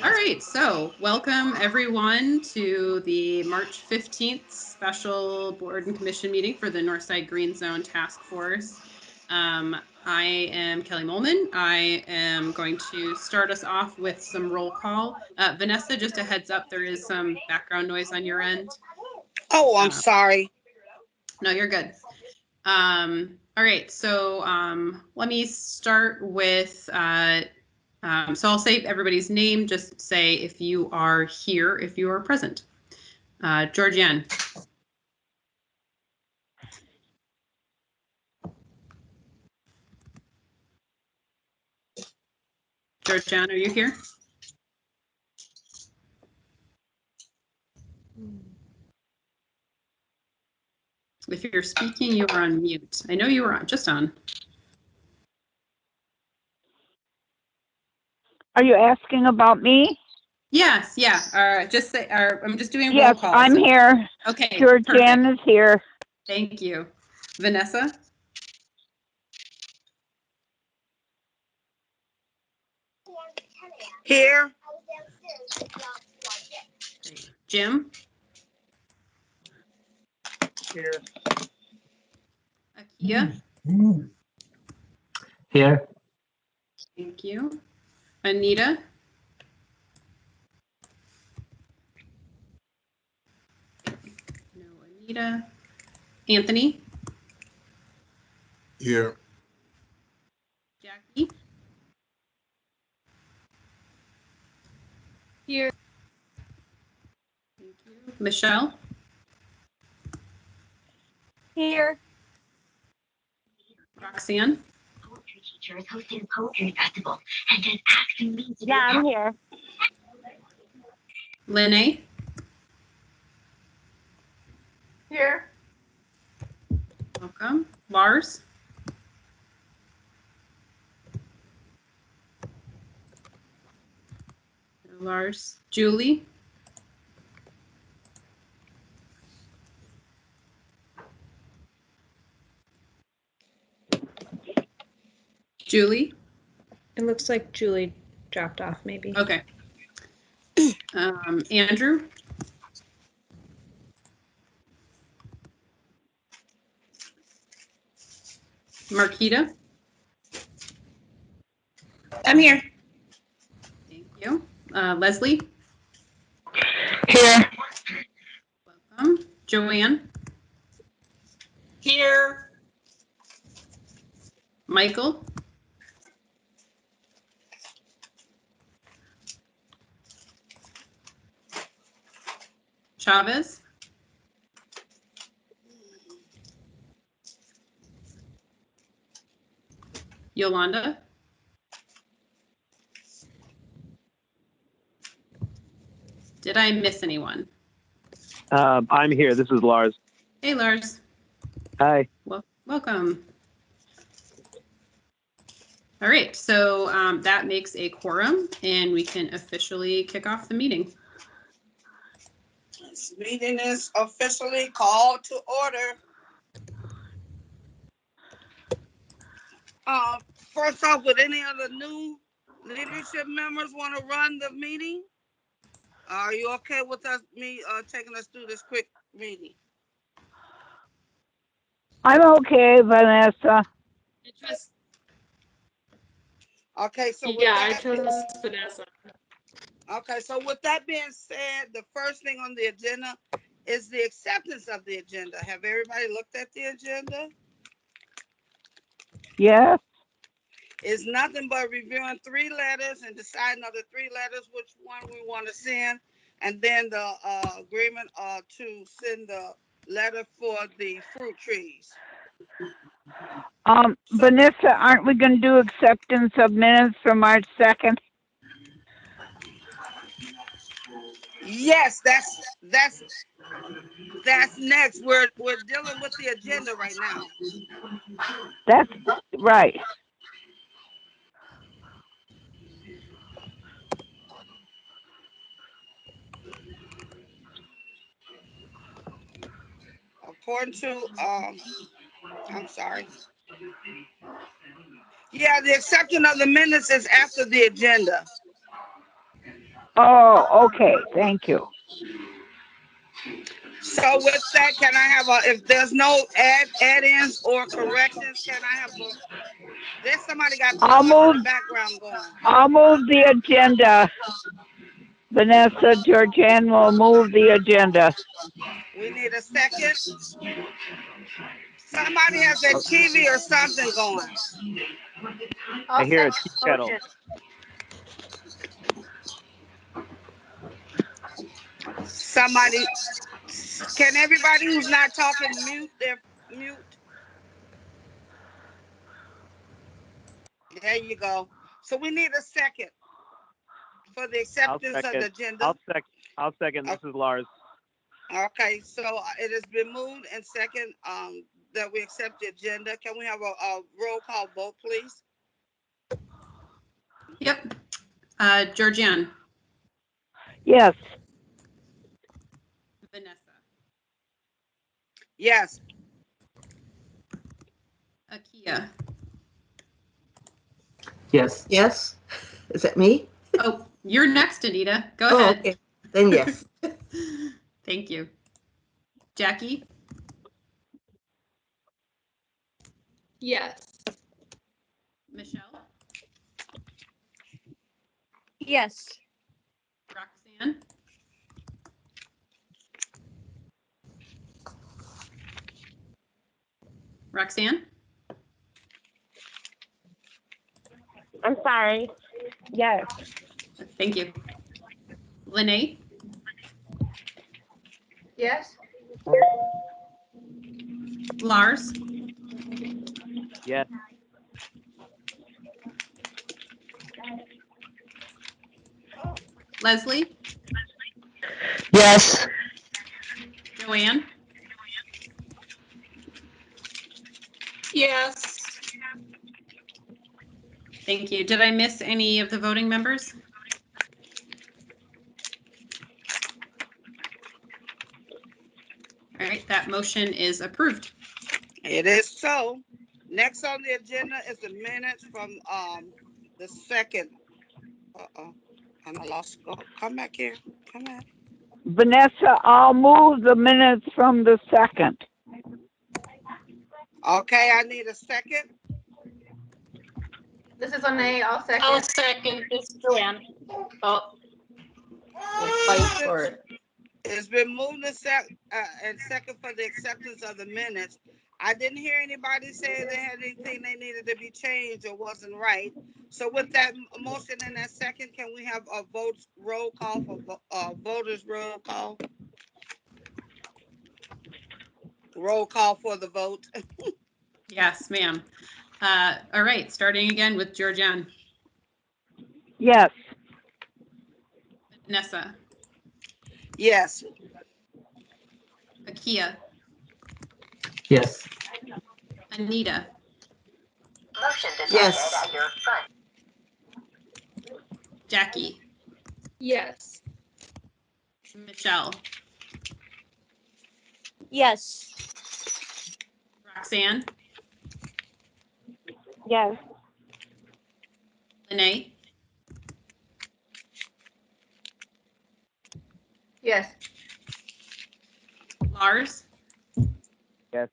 All right, so welcome everyone to the March 15th special board and commission meeting for the Northside Green Zone Task Force. I am Kelly Molman. I am going to start us off with some roll call. Vanessa, just a heads up, there is some background noise on your end. Oh, I'm sorry. No, you're good. All right, so let me start with so I'll say everybody's name, just say if you are here, if you are present. Georgianne. Georgianne, are you here? If you're speaking, you are on mute. I know you were just on. Are you asking about me? Yes, yeah. Just say, I'm just doing yes, roll call. I'm here. Okay, Georgianne is here. Thank you. Vanessa? Here. Jim? Here. Akia? Here. Thank you. Anita? No, Anita. Anthony? Here. Jackie? Here. Thank you. Michelle? Here. Roxanne? Poetry teacher is hosting a poetry festival and is asking me to Yeah, I'm here. Lene? Here. Welcome. Lars? No, Lars. Julie? Julie? It looks like Julie dropped off, maybe. Okay. Andrew? Marquita? I'm here. Thank you. Leslie? Here. Welcome. Joanne? Here. Michael? Chavez? Yolanda? Did I miss anyone? I'm here. This is Lars. Hey, Lars. Hi. Well, welcome. All right, so that makes a quorum, and we can officially kick off the meeting. This meeting is officially called to order. First off, would any of the new leadership members want to run the meeting? Are you okay with me taking us through this quick meeting? I'm okay, Vanessa. Okay, so I chose Vanessa. Okay, so with that being said, the first thing on the agenda is the acceptance of the agenda. Have everybody looked at the agenda? Yes. It's nothing but reviewing 3 letters and deciding of the 3 letters which one we want to send, and then the agreement to send the letter for the fruit trees. Vanessa, aren't we going to do acceptance of minutes for March 2nd? Yes, that's next. We're dealing with the agenda right now. That's right. According to I'm sorry. Yeah, the acceptance of the minutes is after the agenda. Oh, okay, thank you. So with that, can I have if there's no add-ins or corrections, can I have there's somebody got too I'll much in move, the background going. I'll move the agenda. Vanessa Georgian will move the agenda. We need a second. Somebody has their TV or something going. I hear a tea kettle. Somebody, can everybody who's not talking mute? There you go. So we need a second for the acceptance of the agenda. I'll second. This is Lars. Okay, so it has been moved and second that we accept the agenda. Can we have a roll call vote, please? Yep. Georgianne. Yes. Vanessa. Yes. Akia. Yes. Yes. Is that me? Oh, you're next, Anita. Go Oh, ahead. okay. Then yes. Thank you. Jackie. Yes. Michelle. Yes. Roxanne. Roxanne. I'm sorry. Yes. Thank you. Lene. Yes. Lars. Yes. Leslie. Yes. Joanne. Yes. Thank you. Did I miss any of the voting members? All right, that motion is approved. It is so. Next on the agenda is the minutes from the second. And I lost. Come back here. Come back. Vanessa, I'll move the minutes from the second. Okay, I need a second. This is Lene. I'll second. I'll second this, Joanne. Oh, we'll fight for it. It's been moved and second for the acceptance of the minutes. I didn't hear anybody say they had anything they needed to be changed or wasn't right. So with that motion and that second, can we have a roll call for voters roll call? Roll call for the vote. Yes, ma'am. All right, starting again with Georgianne. Yes. Vanessa. Yes. Akia. Yes. Anita. Motion decided Yes. at your front. Jackie. Yes. Michelle. Yes. Roxanne. Yes. Lene. Yes. Lars. Yes.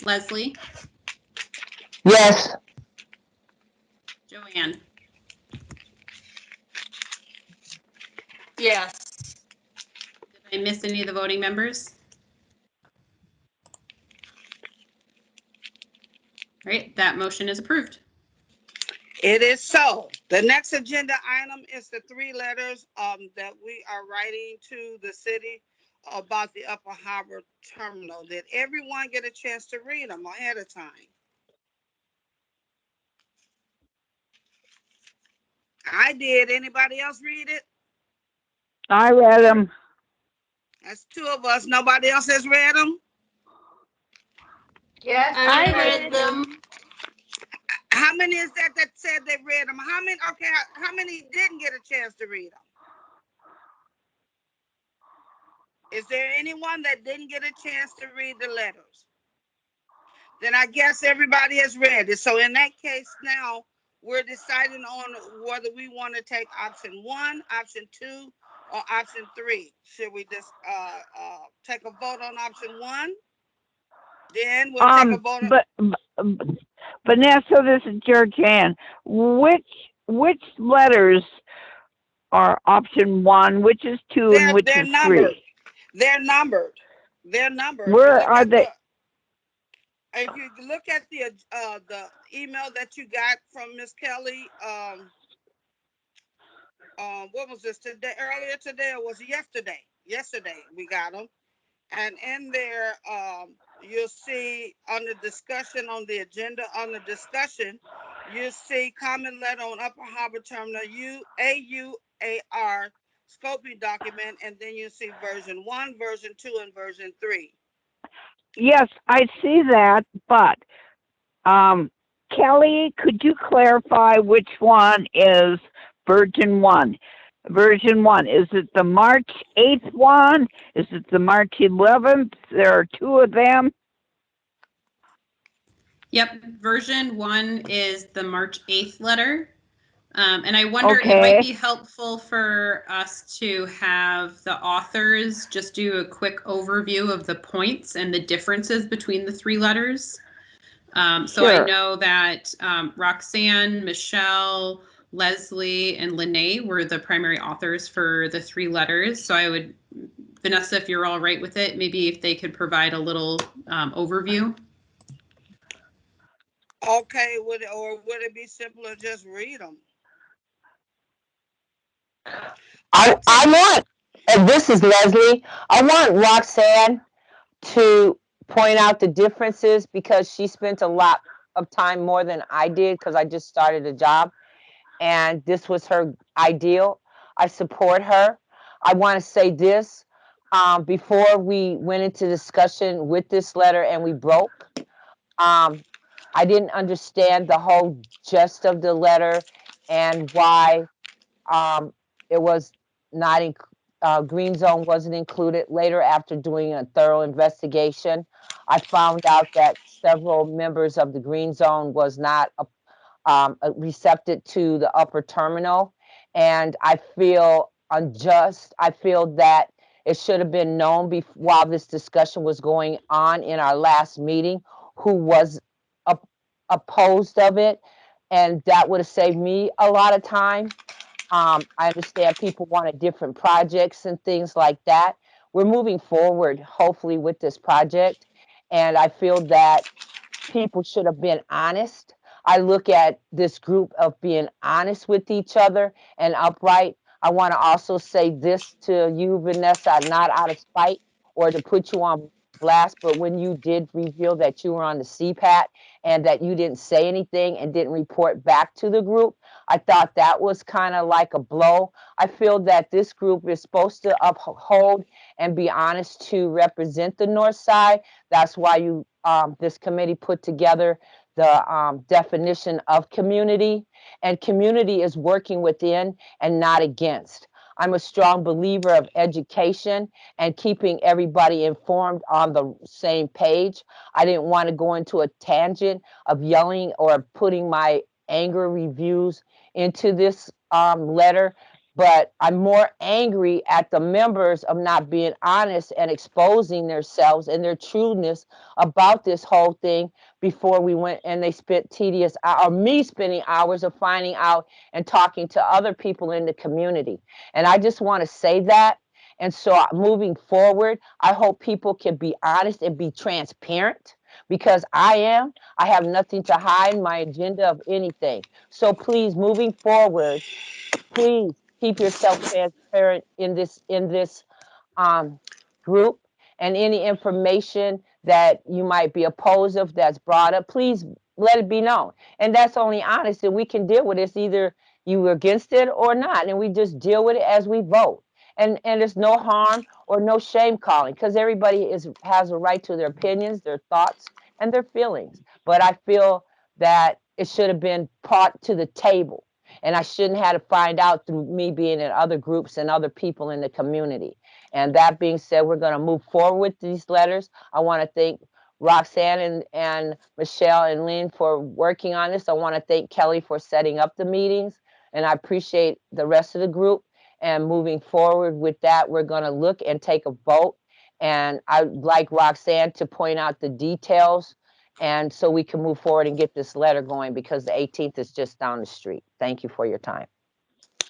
Leslie. Yes. Joanne. Yes. Did I miss any of the voting members? All right, that motion is approved. It is so. The next agenda item is the 3 letters that we are writing to the city about the Upper Harbor Terminal. Did everyone get a chance to read them ahead of time? I did. Anybody else read it? I read them. That's 2 of us. Nobody else has read them? Yes. I read them. How many is that said they read them? How many? Okay, how many didn't get a chance to read them? Is there anyone that didn't get a chance to read the letters? Then I guess everybody has read it. So in that case now, we're deciding on whether we want to take option 1, option 2, or option 3. Should we just take a vote on option 1? Then we'll take a vote on. But Vanessa, this is Georgianne. Which letters are option 1, which is 2, and which they're is numbered. 3? They're numbered. They're numbered. Where are they? If you look at the email that you got from Miss Kelly, what was this today? Earlier today, or was it yesterday? Yesterday we got them, and in there, you'll see on the discussion on the agenda on the discussion, you see comment letter on Upper Harbor Terminal AUAR scoping document, and then you see version 1, version 2, and version 3. Yes, I see that, but Kelly, could you clarify which one is version 1? Version 1, is it the March 8th one? Is it the March 11th? There are 2 of them. Yep, version 1 is the March 8th letter. And I wonder, it might be helpful for us to have the authors just do a quick overview of the points and the differences between the 3 letters. So I know that Roxanne, Michelle, Leslie, and Lene were the primary authors for the 3 letters. So I would, Vanessa, if you're all right with it, maybe if they could provide a little overview. Okay, would it be simpler just read them? I want, and this is Leslie, I want Roxanne to point out the differences because she spent a lot of time more than I did because I just started a job and this was her ideal. I support her. I want to say this before we went into discussion with this letter and we broke. I didn't understand the whole gist of the letter and why it was not green zone wasn't included. Later, after doing a thorough investigation, I found out that several members of the green zone was not receptive to the upper terminal, and I feel unjust. I feel that it should have been known while this discussion was going on in our last meeting who was opposed of it, and that would have saved me a lot of time. I understand people wanted different projects and things like that. We're moving forward, hopefully, with this project. And I feel that people should have been honest. I look at this group of being honest with each other and upright. I want to also say this to you, Vanessa, not out of spite or to put you on blast, but when you did reveal that you were on the CPAT and that you didn't say anything and didn't report back to the group, I thought that was kind of like a blow. I feel that this group is supposed to uphold and be honest to represent the North Side. That's why this committee put together the definition of community, and community is working within and not against. I'm a strong believer of education and keeping everybody informed on the same page. I didn't want to go into a tangent of yelling or putting my anger reviews into this letter, but I'm more angry at the members of not being honest and exposing themselves and their trueness about this whole thing before we went, and they spent me spending hours of finding out and talking to other people in the community. And I just want to say that. And so moving forward, I hope people can be honest and be transparent because I have nothing to hide my agenda of anything. So please, moving forward, please keep yourself transparent in this group, and any information that you might be opposed of that's brought up, please let it be known. And that's only honest, and we can deal with it. It's either you were against it or not, and we just deal with it as we vote. And there's no harm or no shame calling because everybody has a right to their opinions, their thoughts, and their feelings. But I feel that it should have been brought to the table, and I shouldn't have to find out through me being in other groups and other people in the community. And that being said, we're going to move forward with these letters. I want to thank Roxanne and Michelle and Lynn for working on this. I want to thank Kelly for setting up the meetings, and I appreciate the rest of the group. And moving forward with that, we're going to look and take a vote. And I'd like Roxanne to point out the details, and so we can move forward and get this letter going, because the 18th is just down the street. Thank you for your time.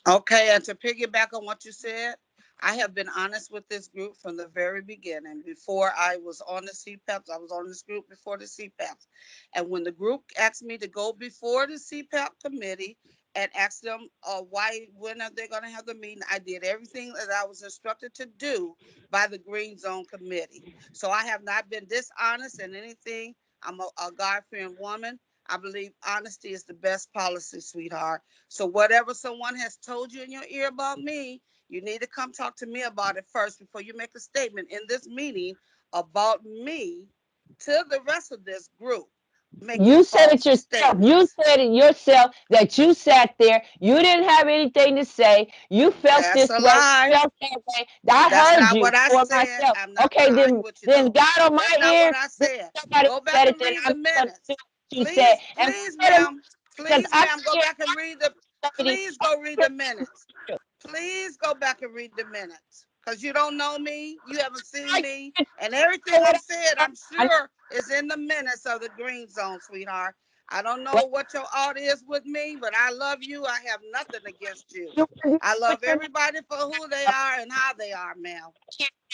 Okay, and to piggyback on what you said, I have been honest with this group from the very beginning. Before I was on the CPAPs, I was on this group before the CPAPs. And when the group asked me to go before the CPAP committee and ask them when are they going to have the meeting, I did everything that I was instructed to do by the Green Zone Committee. So I have not been dishonest in anything. I'm a God-fearing woman. I believe honesty is the best policy, sweetheart. So whatever someone has told you in your ear about me, you need to come talk to me about it first before you make a statement in this meeting about me to the rest of this group. You said it yourself. You said it yourself that you sat there. You didn't have anything to say. You felt That's this a way. lie. Felt that way. I That's heard not you what I for said. myself. I'm not Okay, going to argue with you, then though. God on That's my not what ear. I Then said. somebody Go back said it. and Then read the I'm gonna do minutes. what you said. Please, And please, wait a ma'am. minute, because Please, I ma'am, go can't back and read the. lady. Please go read the minutes. Please go back and read the minutes. Because you don't know me. You haven't seen me. And everything I've said, I'm sure, is in the minutes of the Green Zone, sweetheart. I don't know what your ought is with me, but I love you. I have nothing against you. I love everybody for who they are and how they are, ma'am.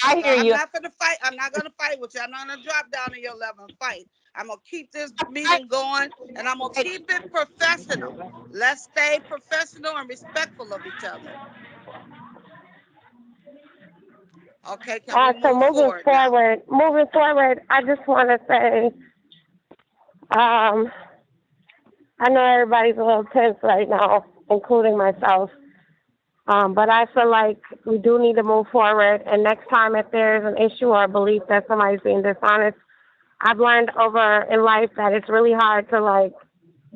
I So hear I'm you. not gonna fight. I'm not gonna fight with you. I'm not gonna drop down to your level and fight. I'm gonna keep this meeting going, and I'm gonna keep it professional. Let's stay professional and respectful of each other. Okay, can we So move forward now? moving forward, I just want to say, I know everybody's a little tense right now, including myself. But I feel like we do need to move forward. And next time, if there's an issue or a belief that somebody's being dishonest, I've learned over in life that it's really hard to, like,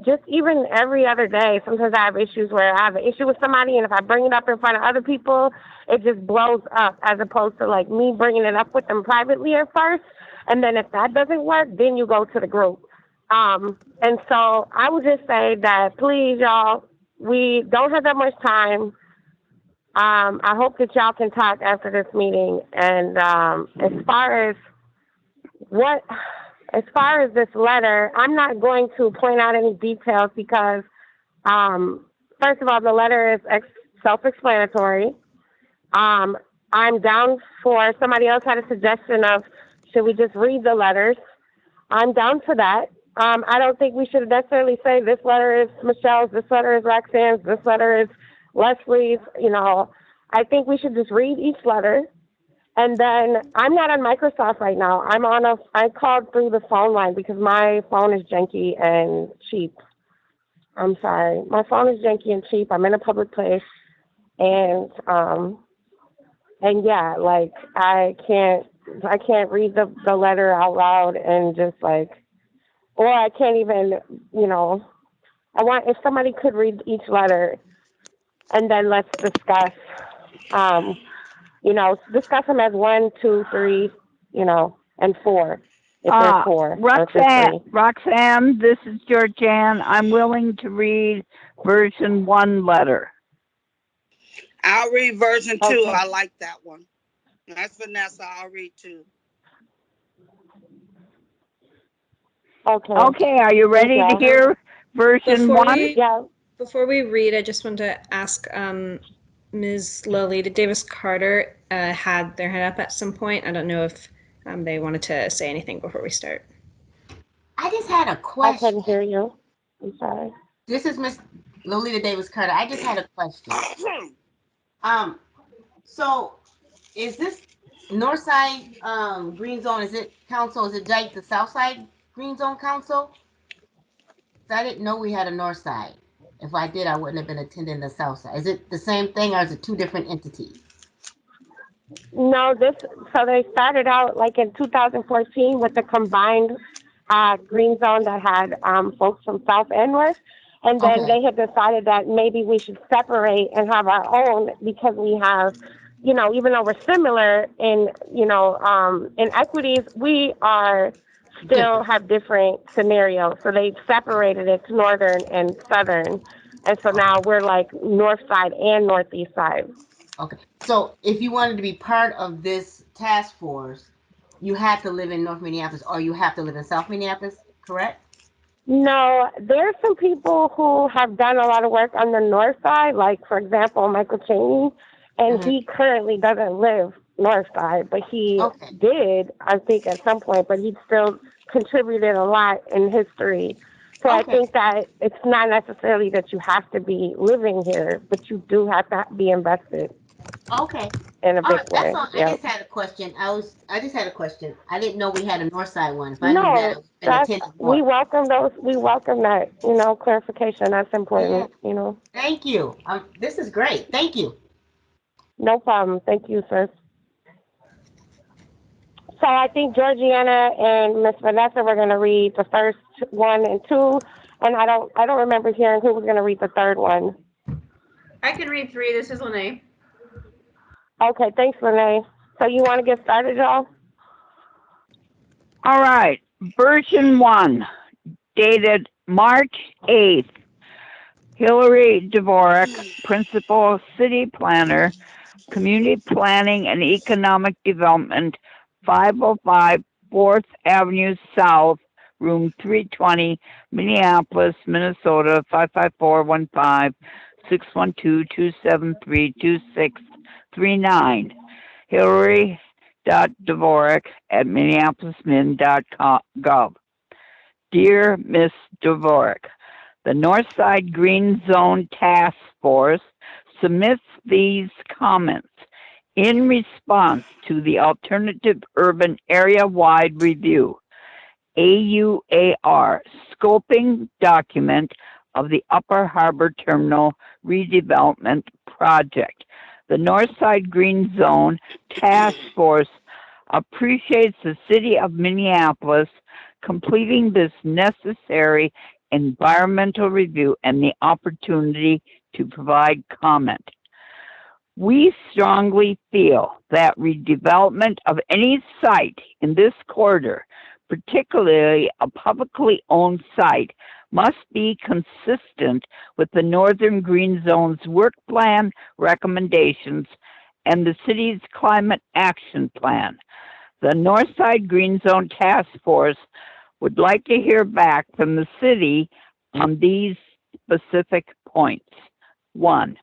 just even every other day. Sometimes I have issues where I have an issue with somebody, and if I bring it up in front of other people, it just blows up, as opposed to, like, me bringing it up with them privately at first. And then if that doesn't work, then you go to the group. And so I would just say that, please, y'all, we don't have that much time. I hope that y'all can talk after this meeting. And as far as this letter, I'm not going to point out any details because, first of all, the letter is self-explanatory. I'm down for, somebody else had a suggestion of, should we just read the letters? I'm down for that. I don't think we should necessarily say this letter is Michelle's, this letter is Roxanne's, this letter is Leslie's. I think we should just read each letter. And then I'm not on Microsoft right now. I called through the phone line because my phone is janky and cheap. I'm sorry. My phone is janky and cheap. I'm in a public place. And yeah, like I can't read the letter out loud and just like, or I can't even, if somebody could read each letter and then let's discuss, discuss them as 1, 2, 3, and 4. If there's 4. Roxanne, this is Georgianne. I'm willing to read version 1 letter. I'll read version 2. Okay. I like that one. That's Vanessa. I'll read 2. Okay, are you ready to hear version 1? Yeah. Before we read, I just want to ask Ms. Lolita Davis Carter had their hand up at some point. I don't know if they wanted to say anything before we start. I just had a question. I couldn't hear you. I'm sorry. This is Miss Lolita Davis Carter. I just had a question. So is this Northside Green Zone? Is it council? Is it like the Southside Green Zone Council? I didn't know we had a Northside. If I did, I wouldn't have been attending the Southside. Is it the same thing, or is it 2 different entities? No, so they started out like in 2014 with the combined green zone that had folks from South and North. And then they had decided that maybe we should separate and have our own because we have, even though we're similar in equities, we are still have different scenarios. So they separated it to northern and southern. And so now we're like north side and northeast side. Okay. So if you wanted to be part of this task force, you had to live in North Minneapolis or you have to live in South Minneapolis, correct? No, there's some people who have done a lot of work on the north side, like for example, Michael Cheney, and he currently doesn't live north side, but he Okay. did, I think, at some point, but he still contributed a lot in history. So I Okay. think that it's not necessarily that you have to be living here, but you do have to be invested Okay. in a All big right. That's way. all. I Yep. just had a question. I just had a question. I didn't know we had a north side one. If I knew that, I No, would have been attending we more. welcome those. We welcome that. Clarification. That's Yeah. important. Thank you. This is great. Thank you. No problem. Thank you, sir. So I think Georgiana and Miss Vanessa were going to read the first 1 and 2, and I don't remember hearing who was going to read the third one. I can read 3. This is Lene. Okay, thanks, Renee. So you want to get started, y'all? All right. Version 1, dated March 8th. Hillary Dvorak, Principal City Planner, Community Planning and Economic Development, 505 4th Avenue South, Room 320, Minneapolis, Minnesota, 55415, 612-273-2639. Hillary.Dvorak at minneapolismin.gov. Dear Miss Dvorak, the Northside Green Zone Task Force submits these comments in response to the Alternative Urban Area-Wide Review, AUAR, scoping document of the Upper Harbor Terminal Redevelopment Project. The Northside Green Zone Task Force appreciates the City of Minneapolis completing this necessary environmental review and the opportunity to provide comment. We strongly feel that redevelopment of any site in this corridor, particularly a publicly owned site, must be consistent with the Northern Green Zone's work plan recommendations and the city's climate action plan. The Northside Green Zone Task Force would like to hear back from the city on these specific points. 1,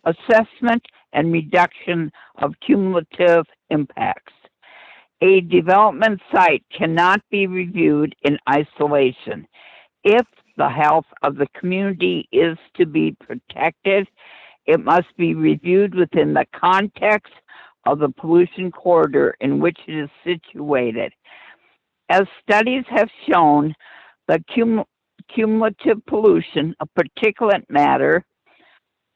assessment and reduction of cumulative impacts. A development site cannot be reviewed in isolation. If the health of the community is to be protected, it must be reviewed within the context of the pollution corridor in which it is situated. As studies have shown, the cumulative pollution of particulate matter,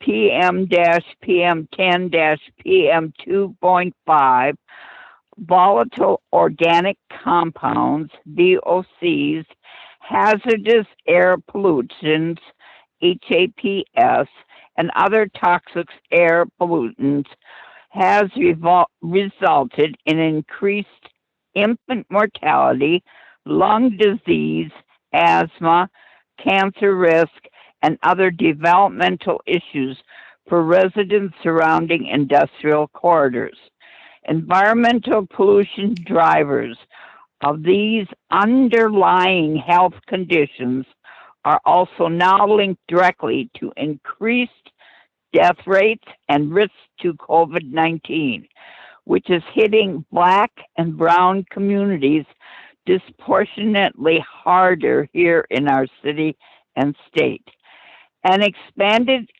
PM-PM10-PM2.5, volatile organic compounds, VOCs, hazardous air pollutants, HAPS, and other toxic air pollutants has resulted in increased infant mortality, lung disease, asthma, cancer risk, and other developmental issues for residents surrounding industrial corridors. Environmental pollution drivers of these underlying health conditions are also now linked directly to increased death rates and risks to COVID-19, which is hitting Black and Brown communities disproportionately harder here in our city and state. An expanded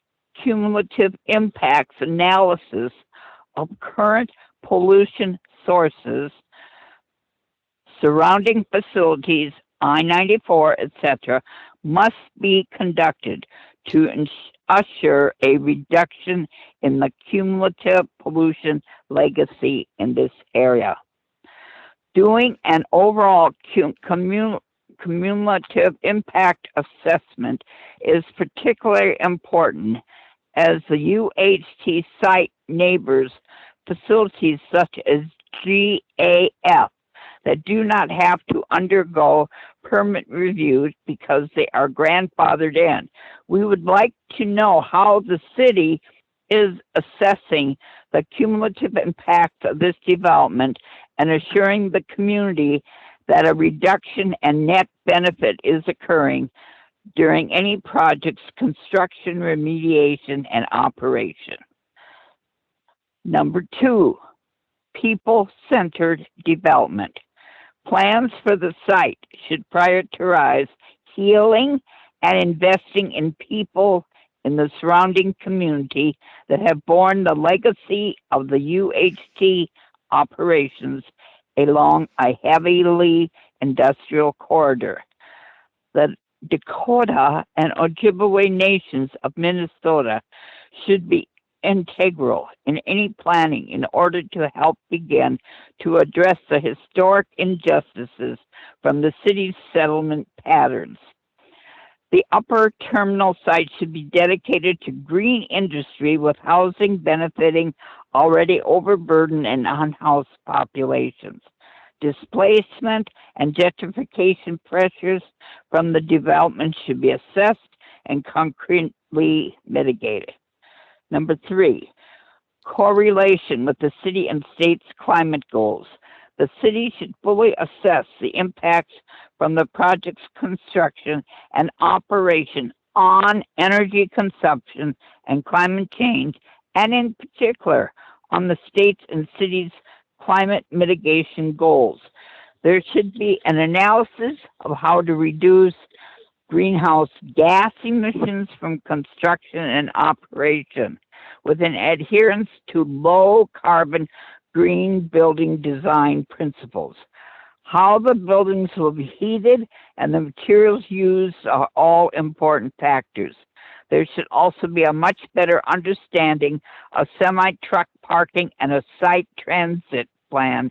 cumulative impacts analysis of current pollution sources, surrounding facilities, I-94, etc., must be conducted to assure a reduction in the cumulative pollution legacy in this area. Doing an overall cumulative impact assessment is particularly important as the UHT site neighbors facilities such as GAF that do not have to undergo permit reviews because they are grandfathered in. We would like to know how the city is assessing the cumulative impacts of this development and assuring the community that a reduction and net benefit is occurring during any project's construction, remediation, and operation. Number 2, people-centered development. Plans for the site should prioritize healing and investing in people in the surrounding community that have borne the legacy of the UHT operations along a heavily industrial corridor. The Dakota and Ojibwe nations of Minnesota should be integral in any planning in order to help begin to address the historic injustices from the city's settlement patterns. The upper terminal site should be dedicated to green industry with housing benefiting already overburdened and unhoused populations. Displacement and gentrification pressures from the development should be assessed and concretely mitigated. Number 3, correlation with the city and state's climate goals. The city should fully assess the impacts from the project's construction and operation on energy consumption and climate change, and in particular on the state's and city's climate mitigation goals. There should be an analysis of how to reduce greenhouse gas emissions from construction and operation with an adherence to low carbon green building design principles. How the buildings will be heated and the materials used are all important factors. There should also be a much better understanding of semi-truck parking and a site transit plan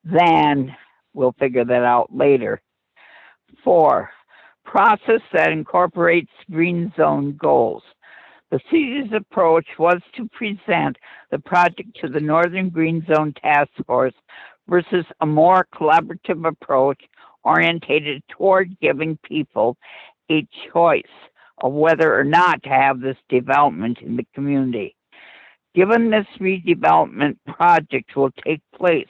than, we'll figure that out later. 4, process that incorporates green zone goals. The city's approach was to present the project to the Northern Green Zone Task Force versus a more collaborative approach orientated toward giving people a choice of whether or not to have this development in the community. Given this redevelopment project will take place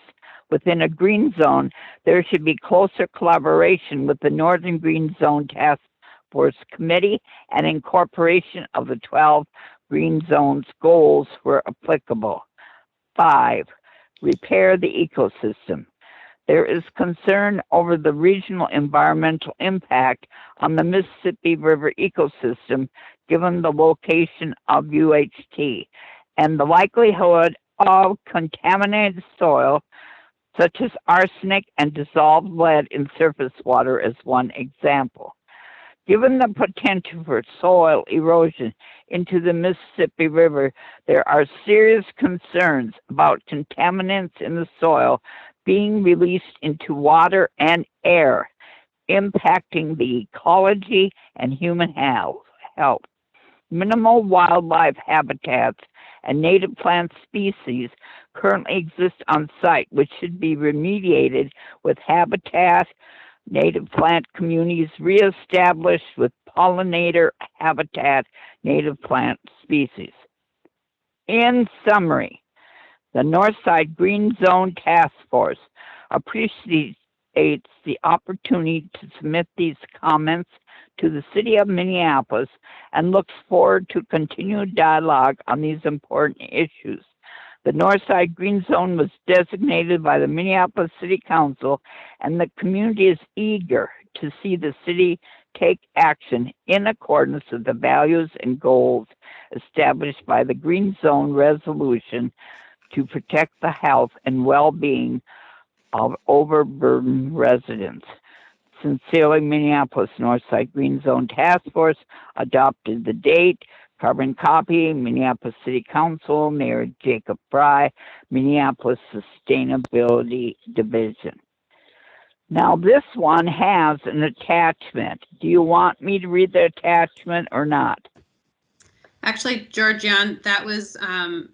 within a green zone, there should be closer collaboration with the Northern Green Zone Task Force Committee and incorporation of the 12 green zones goals where applicable. 5, repair the ecosystem. There is concern over the regional environmental impact on the Mississippi River ecosystem given the location of UHT and the likelihood of contaminated soil such as arsenic and dissolved lead in surface water as one example. Given the potential for soil erosion into the Mississippi River, there are serious concerns about contaminants in the soil being released into water and air, impacting the ecology and human health. Minimal wildlife habitats and native plant species currently exist on site, which should be remediated with habitat, native plant communities reestablished with pollinator habitat, native plant species. In summary, the Northside Green Zone Task Force appreciates the opportunity to submit these comments to the City of Minneapolis and looks forward to continued dialogue on these important issues. The Northside Green Zone was designated by the Minneapolis City Council, and the community is eager to see the city take action in accordance with the values and goals established by the Green Zone Resolution to protect the health and well-being of overburdened residents. Sincerely, Minneapolis Northside Green Zone Task Force, adopted the date, carbon copy, Minneapolis City Council, Mayor Jacob Fry, Minneapolis Sustainability Division. Now this one has an attachment. Do you want me to read the attachment or not? Actually, Georgianne, that was an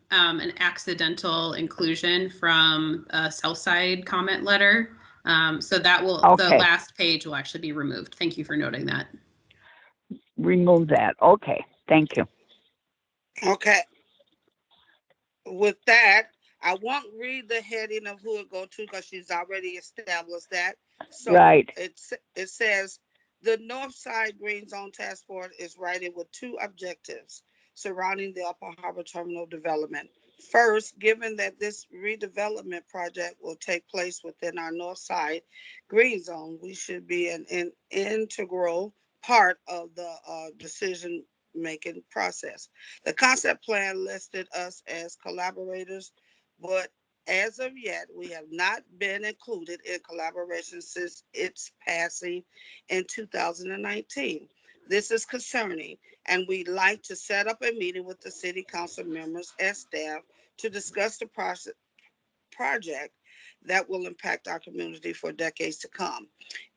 accidental inclusion from a Southside comment letter. So that will, the Okay. last page will actually be removed. Thank you for noting that. Remove that. Okay. Thank you. Okay. With that, I won't read the heading of who it go to because she's already established that. So Right. it says the Northside Green Zone Task Force is writing with two objectives surrounding the Upper Harbor Terminal development. First, given that this redevelopment project will take place within our Northside Green Zone, we should be an integral part of the decision making process. The concept plan listed us as collaborators, but as of yet, we have not been included in collaboration since its passing in 2019. This is concerning, and we'd like to set up a meeting with the city council members and staff to discuss the project that will impact our community for decades to come.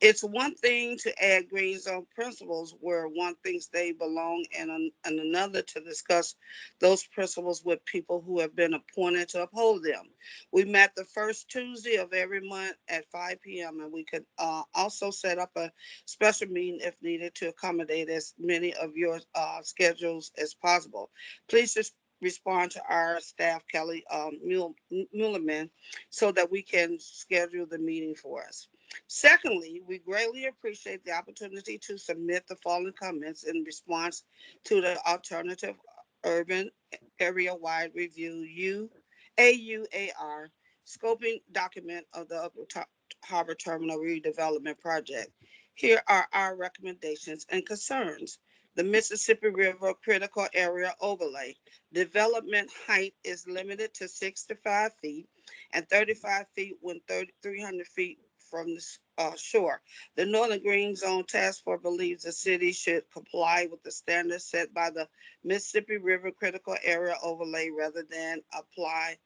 It's one thing to add green zone principles where one thinks they belong, and another to discuss those principles with people who have been appointed to uphold them. We met the first Tuesday of every month at 5 p.m., and we could also set up a special meeting if needed to accommodate as many of your schedules as possible. Please just respond to our staff, Kelly Muhleman, so that we can schedule the meeting for us. Secondly, we greatly appreciate the opportunity to submit the following comments in response to the Alternative Urban Area-Wide Review AUAR scoping document of the Upper Harbor Terminal redevelopment project. Here are our recommendations and concerns. The Mississippi River Critical Area Overlay. Development height is limited to 65 feet and 35 feet when 300 feet from the shore. The Northern Green Zone Task Force believes the city should comply with the standards set by the Mississippi River Critical Area Overlay rather than apply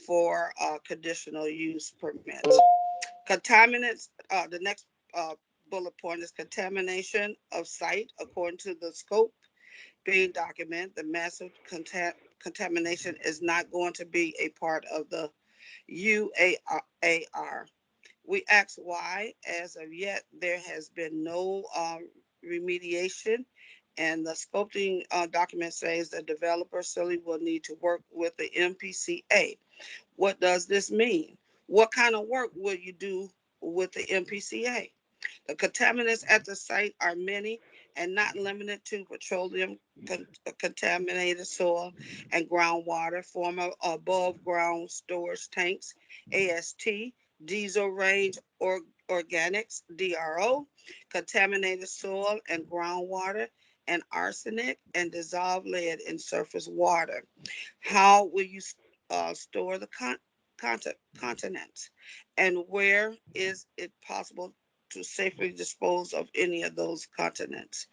for conditional use permits. Contaminants, the next bullet point is contamination of site. According to the scope being documented, the massive contamination is not going to be a part of the UAR. We asked why. As of yet, there has been no remediation, and the scoping document says the developer solely will need to work with the MPCA. What does this mean? What kind of work will you do with the MPCA? The contaminants at the site are many and not limited to petroleum contaminated soil and groundwater, former above ground storage tanks, AST, diesel range organics, DRO, contaminated soil and groundwater, and arsenic and dissolved lead in surface water. How will you store the continents? And where is it possible to safely dispose of any of those continents?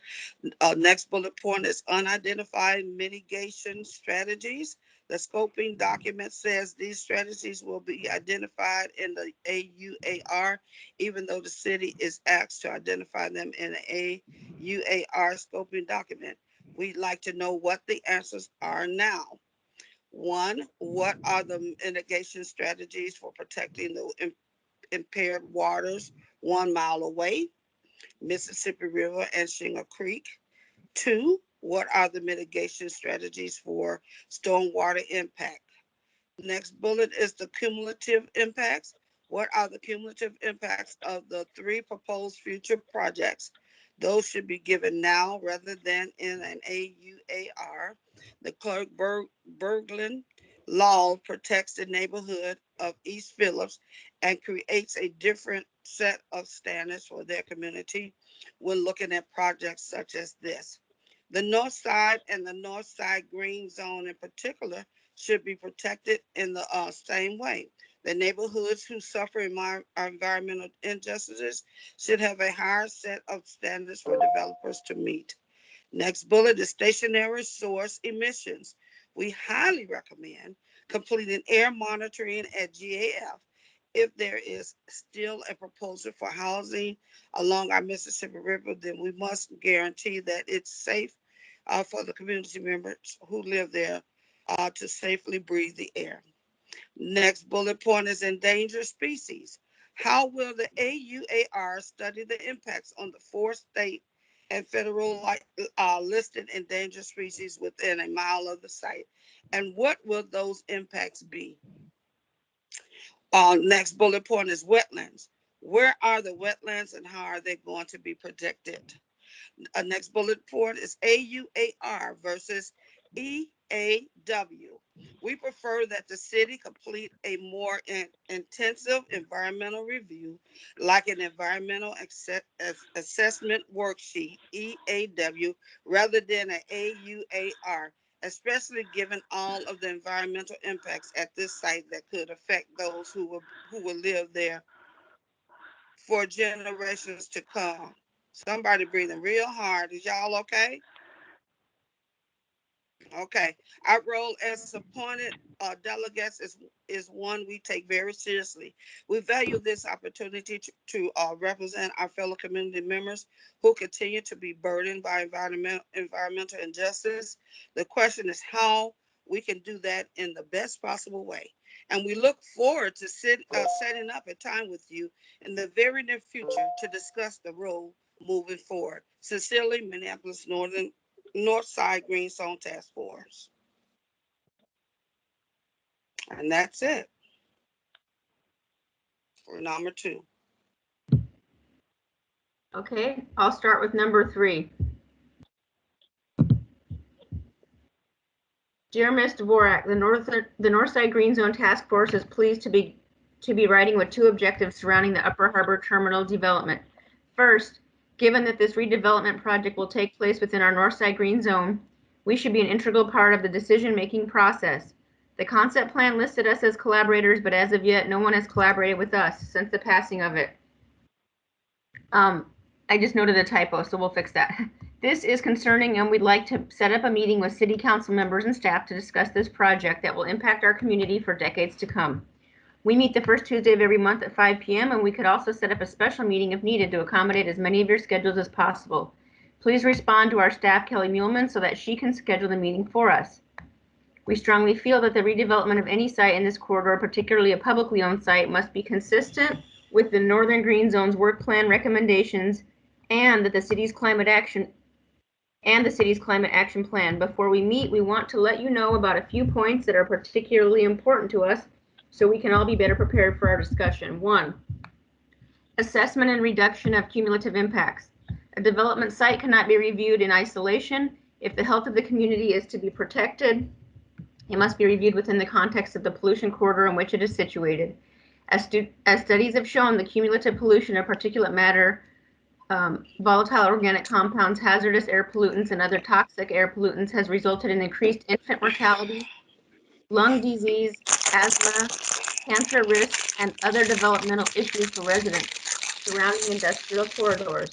Next bullet point is unidentified mitigation strategies. The scoping document says these strategies will be identified in the AUAR, even though the city is asked to identify them in the AUAR scoping document. We'd like to know what the answers are now. One, what are the mitigation strategies for protecting the impaired waters 1 mile away, Mississippi River and Shingle Creek? Two, what are the mitigation strategies for stormwater impact? Next bullet is the cumulative impacts. What are the cumulative impacts of the three proposed future projects? Those should be given now rather than in an AUAR. The Berglund law protects the neighborhood of East Phillips and creates a different set of standards for their community when looking at projects such as this. The North Side and the North Side Green Zone in particular should be protected in the same way. The neighborhoods who suffer environmental injustices should have a higher set of standards for developers to meet. Next bullet is stationary source emissions. We highly recommend completing air monitoring at GAF. If there is still a proposal for housing along our Mississippi River, then we must guarantee that it's safe for the community members who live there to safely breathe the air. Next bullet point is endangered species. How will the AUAR study the impacts on the 4 state and federal listed endangered species within a mile of the site? And what will those impacts be? Next bullet point is wetlands. Where are the wetlands and how are they going to be protected? Next bullet point is AUAR versus EAW. We prefer that the city complete a more intensive environmental review, like an environmental assessment worksheet, EAW, rather than an AUAR, especially given all of the environmental impacts at this site that could affect those who will live there for generations to come. Somebody breathing real hard. Is y'all okay? Okay. Our role as appointed delegates is one we take very seriously. We value this opportunity to represent our fellow community members who continue to be burdened by environmental injustice. The question is how we can do that in the best possible way. And we look forward to setting up a time with you in the very near future to discuss the role moving forward. Sincerely, Minneapolis Northside Green Zone Task Force. And that's it for number 2. Okay, I'll start with number 3. Dear Ms. Dvorak, the Northside Green Zone Task Force is pleased to be writing with 2 objectives surrounding the Upper Harbor Terminal development. First, given that this redevelopment project will take place within our Northside Green Zone, we should be an integral part of the decision-making process. The concept plan listed us as collaborators, but as of yet, no one has collaborated with us since the passing of it. I just noted a typo, so we'll fix that. This is concerning, and we'd like to set up a meeting with City Council members and staff to discuss this project that will impact our community for decades to come. We meet the first Tuesday of every month at 5 p.m., and we could also set up a special meeting if needed to accommodate as many of your schedules as possible. Please respond to our staff, Kelly Muehlman, so that she can schedule the meeting for us. We strongly feel that the redevelopment of any site in this corridor, particularly a publicly owned site, must be consistent with the Northern Green Zone's work plan recommendations and that the city's climate action plan. Before we meet, we want to let you know about a few points that are particularly important to us so we can all be better prepared for our discussion. 1, assessment and reduction of cumulative impacts. A development site cannot be reviewed in isolation. If the health of the community is to be protected, it must be reviewed within the context of the pollution corridor in which it is situated. As studies have shown, the cumulative pollution of particulate matter, volatile organic compounds, hazardous air pollutants, and other toxic air pollutants has resulted in increased infant mortality, lung disease, asthma, cancer risk, and other developmental issues for residents surrounding industrial corridors.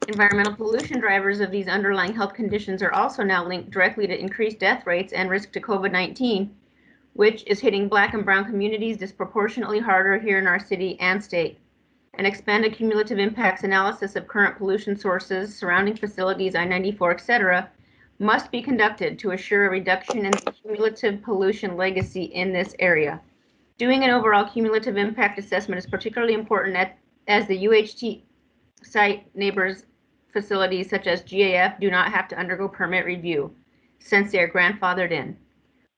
Environmental pollution drivers of these underlying health conditions are also now linked directly to increased death rates and risk to COVID-19, which is hitting Black and Brown communities disproportionately harder here in our city and state. An expanded cumulative impacts analysis of current pollution sources, surrounding facilities, I-94, etc., must be conducted to assure a reduction in the cumulative pollution legacy in this area. Doing an overall cumulative impact assessment is particularly important as the UHT site neighbors facilities such as GAF do not have to undergo permit review since they are grandfathered in.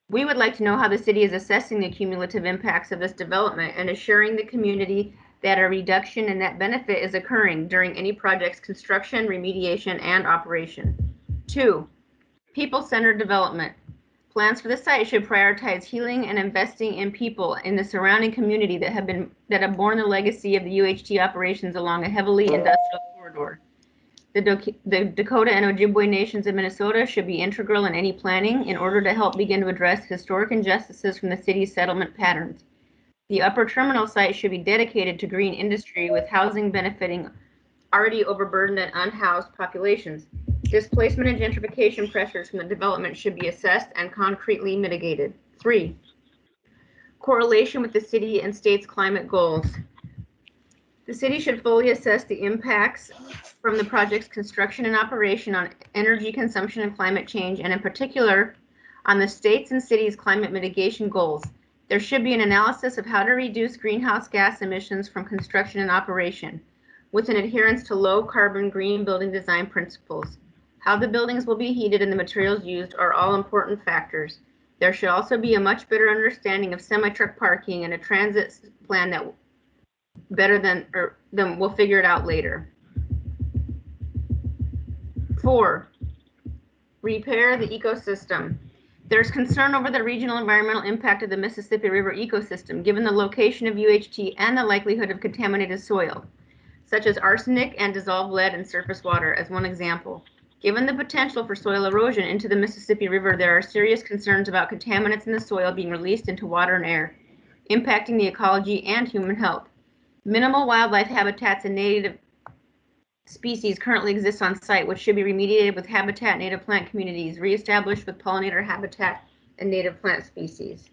We would like to know how the city is assessing the cumulative impacts of this development and assuring the community that a reduction in net benefit is occurring during any project's construction, remediation, and operation. 2, people-centered development. Plans for the site should prioritize healing and investing in people in the surrounding community that have borne the legacy of the UHT operations along a heavily industrial corridor. The Dakota and Ojibwe nations of Minnesota should be integral in any planning in order to help begin to address historic injustices from the city's settlement patterns. The upper terminal site should be dedicated to green industry with housing benefiting already overburdened and unhoused populations. Displacement and gentrification pressures from the development should be assessed and concretely mitigated. 3, correlation with the city and state's climate goals. The city should fully assess the impacts from the project's construction and operation on energy consumption and climate change, and in particular, on the state's and city's climate mitigation goals. There should be an analysis of how to reduce greenhouse gas emissions from construction and operation, with an adherence to low carbon green building design principles. How the buildings will be heated and the materials used are all important factors. There should also be a much better understanding of semi-truck parking and a transit plan that better than we'll figure it out later. 4, repair the ecosystem. There's concern over the regional environmental impact of the Mississippi River ecosystem, given the location of UHT and the likelihood of contaminated soil, such as arsenic and dissolved lead in surface water, as one example. Given the potential for soil erosion into the Mississippi River, there are serious concerns about contaminants in the soil being released into water and air, impacting the ecology and human health. Minimal wildlife habitats and native species currently exist on site, which should be remediated with habitat native plant communities, reestablished with pollinator habitat and native plant species.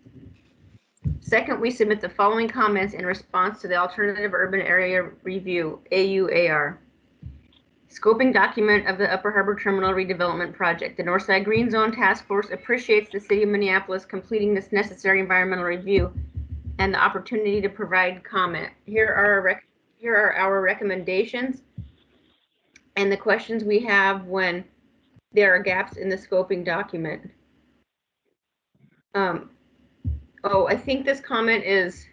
Second, we submit the following comments in response to the Alternative Urban Area Review, AUAR. Scoping document of the Upper Harbor Terminal redevelopment project. The Northside Green Zone Task Force appreciates the City of Minneapolis completing this necessary environmental review and the opportunity to provide comment. Here are our recommendations and the questions we have when there are gaps in the scoping document. I think this comment is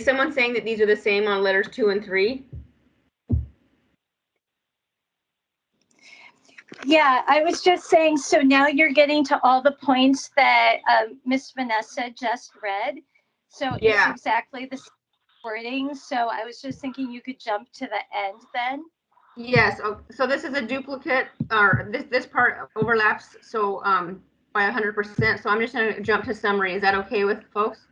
someone saying that these are the same on letters 2 and 3? Yeah, I was just saying, so now you're getting to all the points that Miss Vanessa just read. So yeah, it's exactly the same wording. So I was just thinking you could jump to the end then. Yes, so this is a duplicate, or this part overlaps, so by 100%. So I'm just going to jump to summary. Is that okay with folks?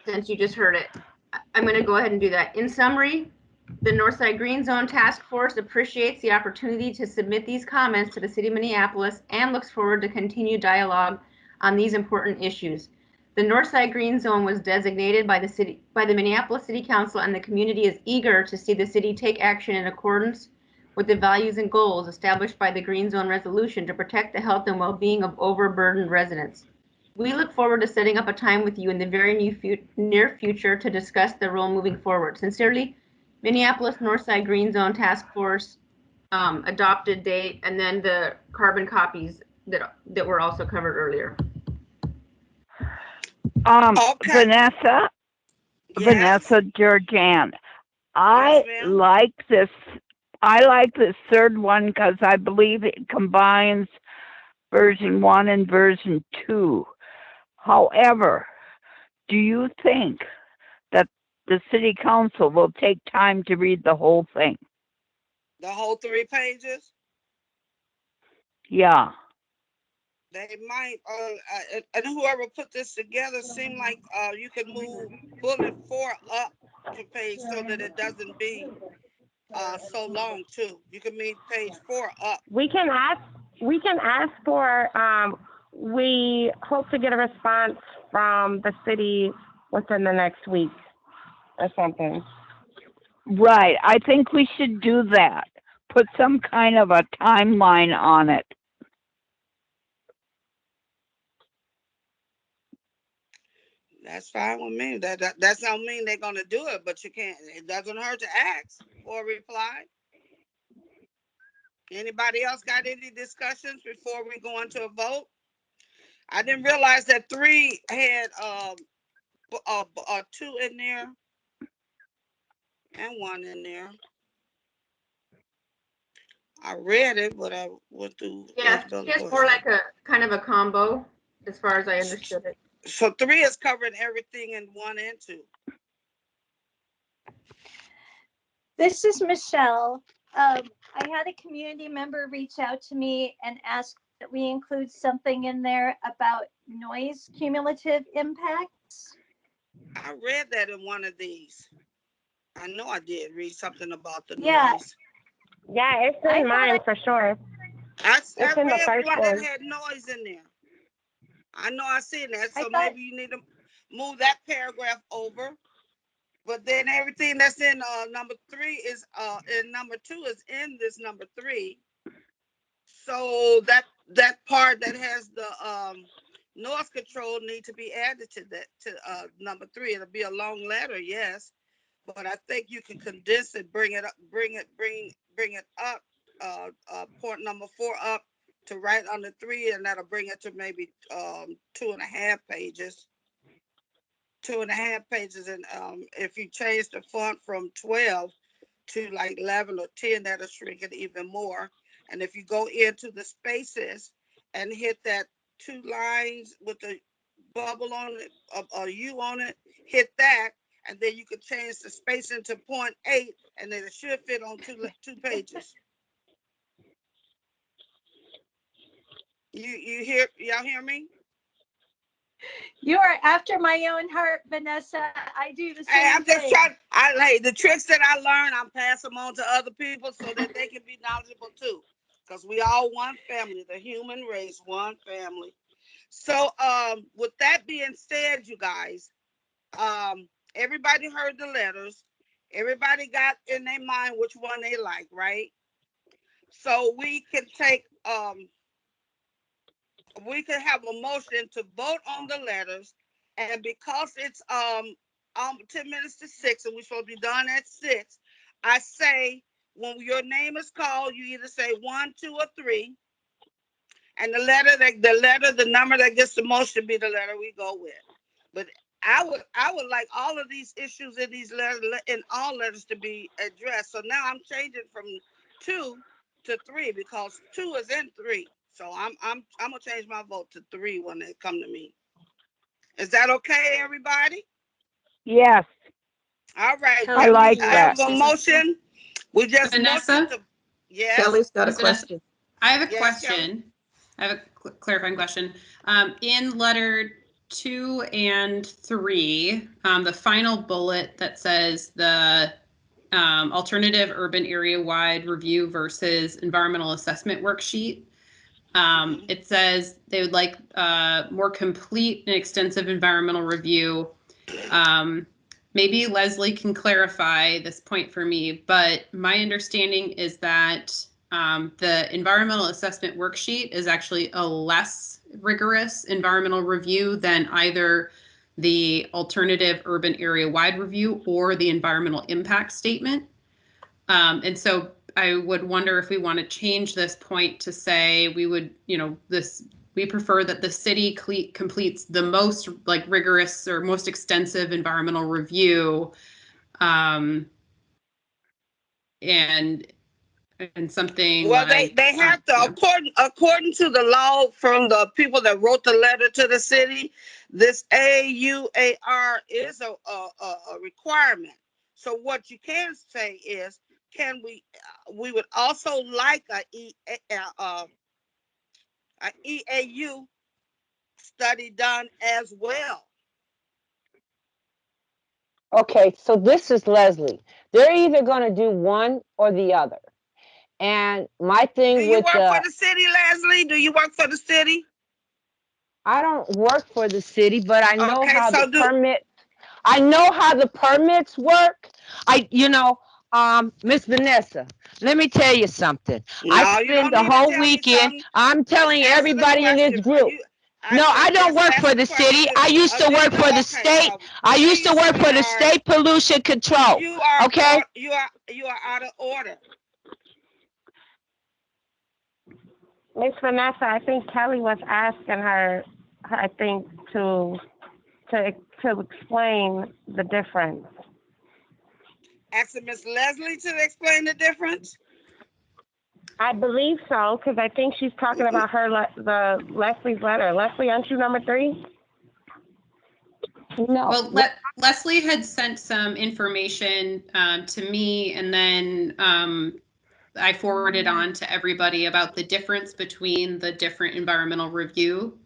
Since you just heard it, I'm going to go ahead and do that. In summary, the Northside Green Zone Task Force appreciates the opportunity to submit these comments to the City of Minneapolis and looks forward to continued dialogue on these important issues. The Northside Green Zone was designated by the Minneapolis City Council, and the community is eager to see the city take action in accordance with the values and goals established by the Green Zone Resolution to protect the health and well-being of overburdened residents. We look forward to setting up a time with you in the very near future to discuss the role moving forward. Sincerely, Minneapolis Northside Green Zone Task Force, adopted date, and then the carbon copies that were also covered earlier. Okay. Vanessa, Yes. Vanessa Georgian, I Yes, like this. I like this third one because I believe it combines version 1 and version 2. However, do you think that the city council will take time to read the whole thing? The whole 3 pages? Yeah. They might, and whoever put this together seemed like you could move bullet 4 up to page so that it doesn't be so long too. You can meet page 4 up. We can ask for, we hope to get a response from the city within the next week or something. Right. I think we should do that. Put some kind of a timeline on it. That's fine with me. That don't mean they're gonna do it, but you can't. It doesn't hurt to ask for a reply. Anybody else got any discussions before we go into a vote? I didn't realize that 3 had 2 in there and 1 in there. I read it, but I went through. Yeah, it's more like a kind of a combo, as far as I understood it. So 3 is covering everything in 1 and 2. This is Michelle. I had a community member reach out to me and ask that we include something in there about noise cumulative impacts. I read that in one of these. I know I did read something about the Yeah. noise. Yeah, it's in mine for sure. I It's in the read first one one. that had noise in there. I know I seen that, so thought, maybe you need to move that paragraph over. But then everything that's in number 3 is in number 2 is in this number 3. So that part that has the noise control need to be added to that, to number 3. It'll be a long letter, yes, but I think you can condense it, bring it up, bring it up, point number 4 up to right under 3, and that'll bring it to maybe 2.5 pages. 2.5 pages, and if you change the font from 12 to like 11 or 10, that'll shrink it even more. And if you go into the spaces and hit that 2 lines with the bubble on it, a U on it, hit that, and then you can change the spacing to 0.8, and then it should fit on two pages. Y'all hear me? You are after my own heart, Vanessa. I do the same Hey, I'm just thing. trying. The tricks that I learn, I'm passing them on to other people so that they can be knowledgeable too. Because we all one family, the human race, one family. So, with that being said, you guys, everybody heard the letters. Everybody got in their mind which one they like, right? So we can take we could have a motion to vote on the letters, and because it's 10 minutes to 6 and we're supposed to be done at 6, I say when your name is called, you either say 1, 2, or 3, and the number that gets the most should be the letter we go with. But I would like all of these issues in these letters, in all letters, to be addressed. So now I'm changing from 2 to 3 because 2 is in 3. So I'm gonna change my vote to 3 when they come to me. Is that okay, everybody? Yes, All right. I like I that. have a motion. We just Vanessa? motioned to, yes. Kelly's got a Vanessa, question. I have a Yes, Kelly? question. I have a clarifying question. In letter 2 and 3, the final bullet that says the alternative urban area-wide review versus environmental assessment worksheet, it says they would like more complete and extensive environmental review. Maybe Leslie can clarify this point for me, but my understanding is that the environmental assessment worksheet is actually a less rigorous environmental review than either the alternative urban area wide review or the environmental impact statement. And so I would wonder if we want to change this point to say we would, we prefer that the city completes the most rigorous or most extensive environmental review, and something Well, they have to, according to the law from the people that wrote the letter to the city, this AUAR is a requirement. So what you can say is, we would also like a EAU study done as well. Okay, so this is Leslie. They're either going to do one or the other. And my thing Do you with work for the city, Leslie? Do you work for the city? I don't work for the city, but I know Okay, how so I know how the permits work. Miss Vanessa, let me tell you something. I No, you spend don't the need to whole tell me weekend. something. I'm telling Just answer the everybody in this question. group. No, I don't Just work answer for the the city. question. I used to work for the Okay, state. so I used to please, work for the sweetheart, state pollution control. you are Okay? you are out of order. Miss Vanessa, I think Kelly was asking her, I think, to explain the difference. Asking Miss Leslie to explain the difference. I believe so, because I think she's talking about the Leslie's letter. Leslie, aren't you number 3? No. Well, Leslie had sent some information to me, and then I forwarded on to everybody about the difference between the different environmental review.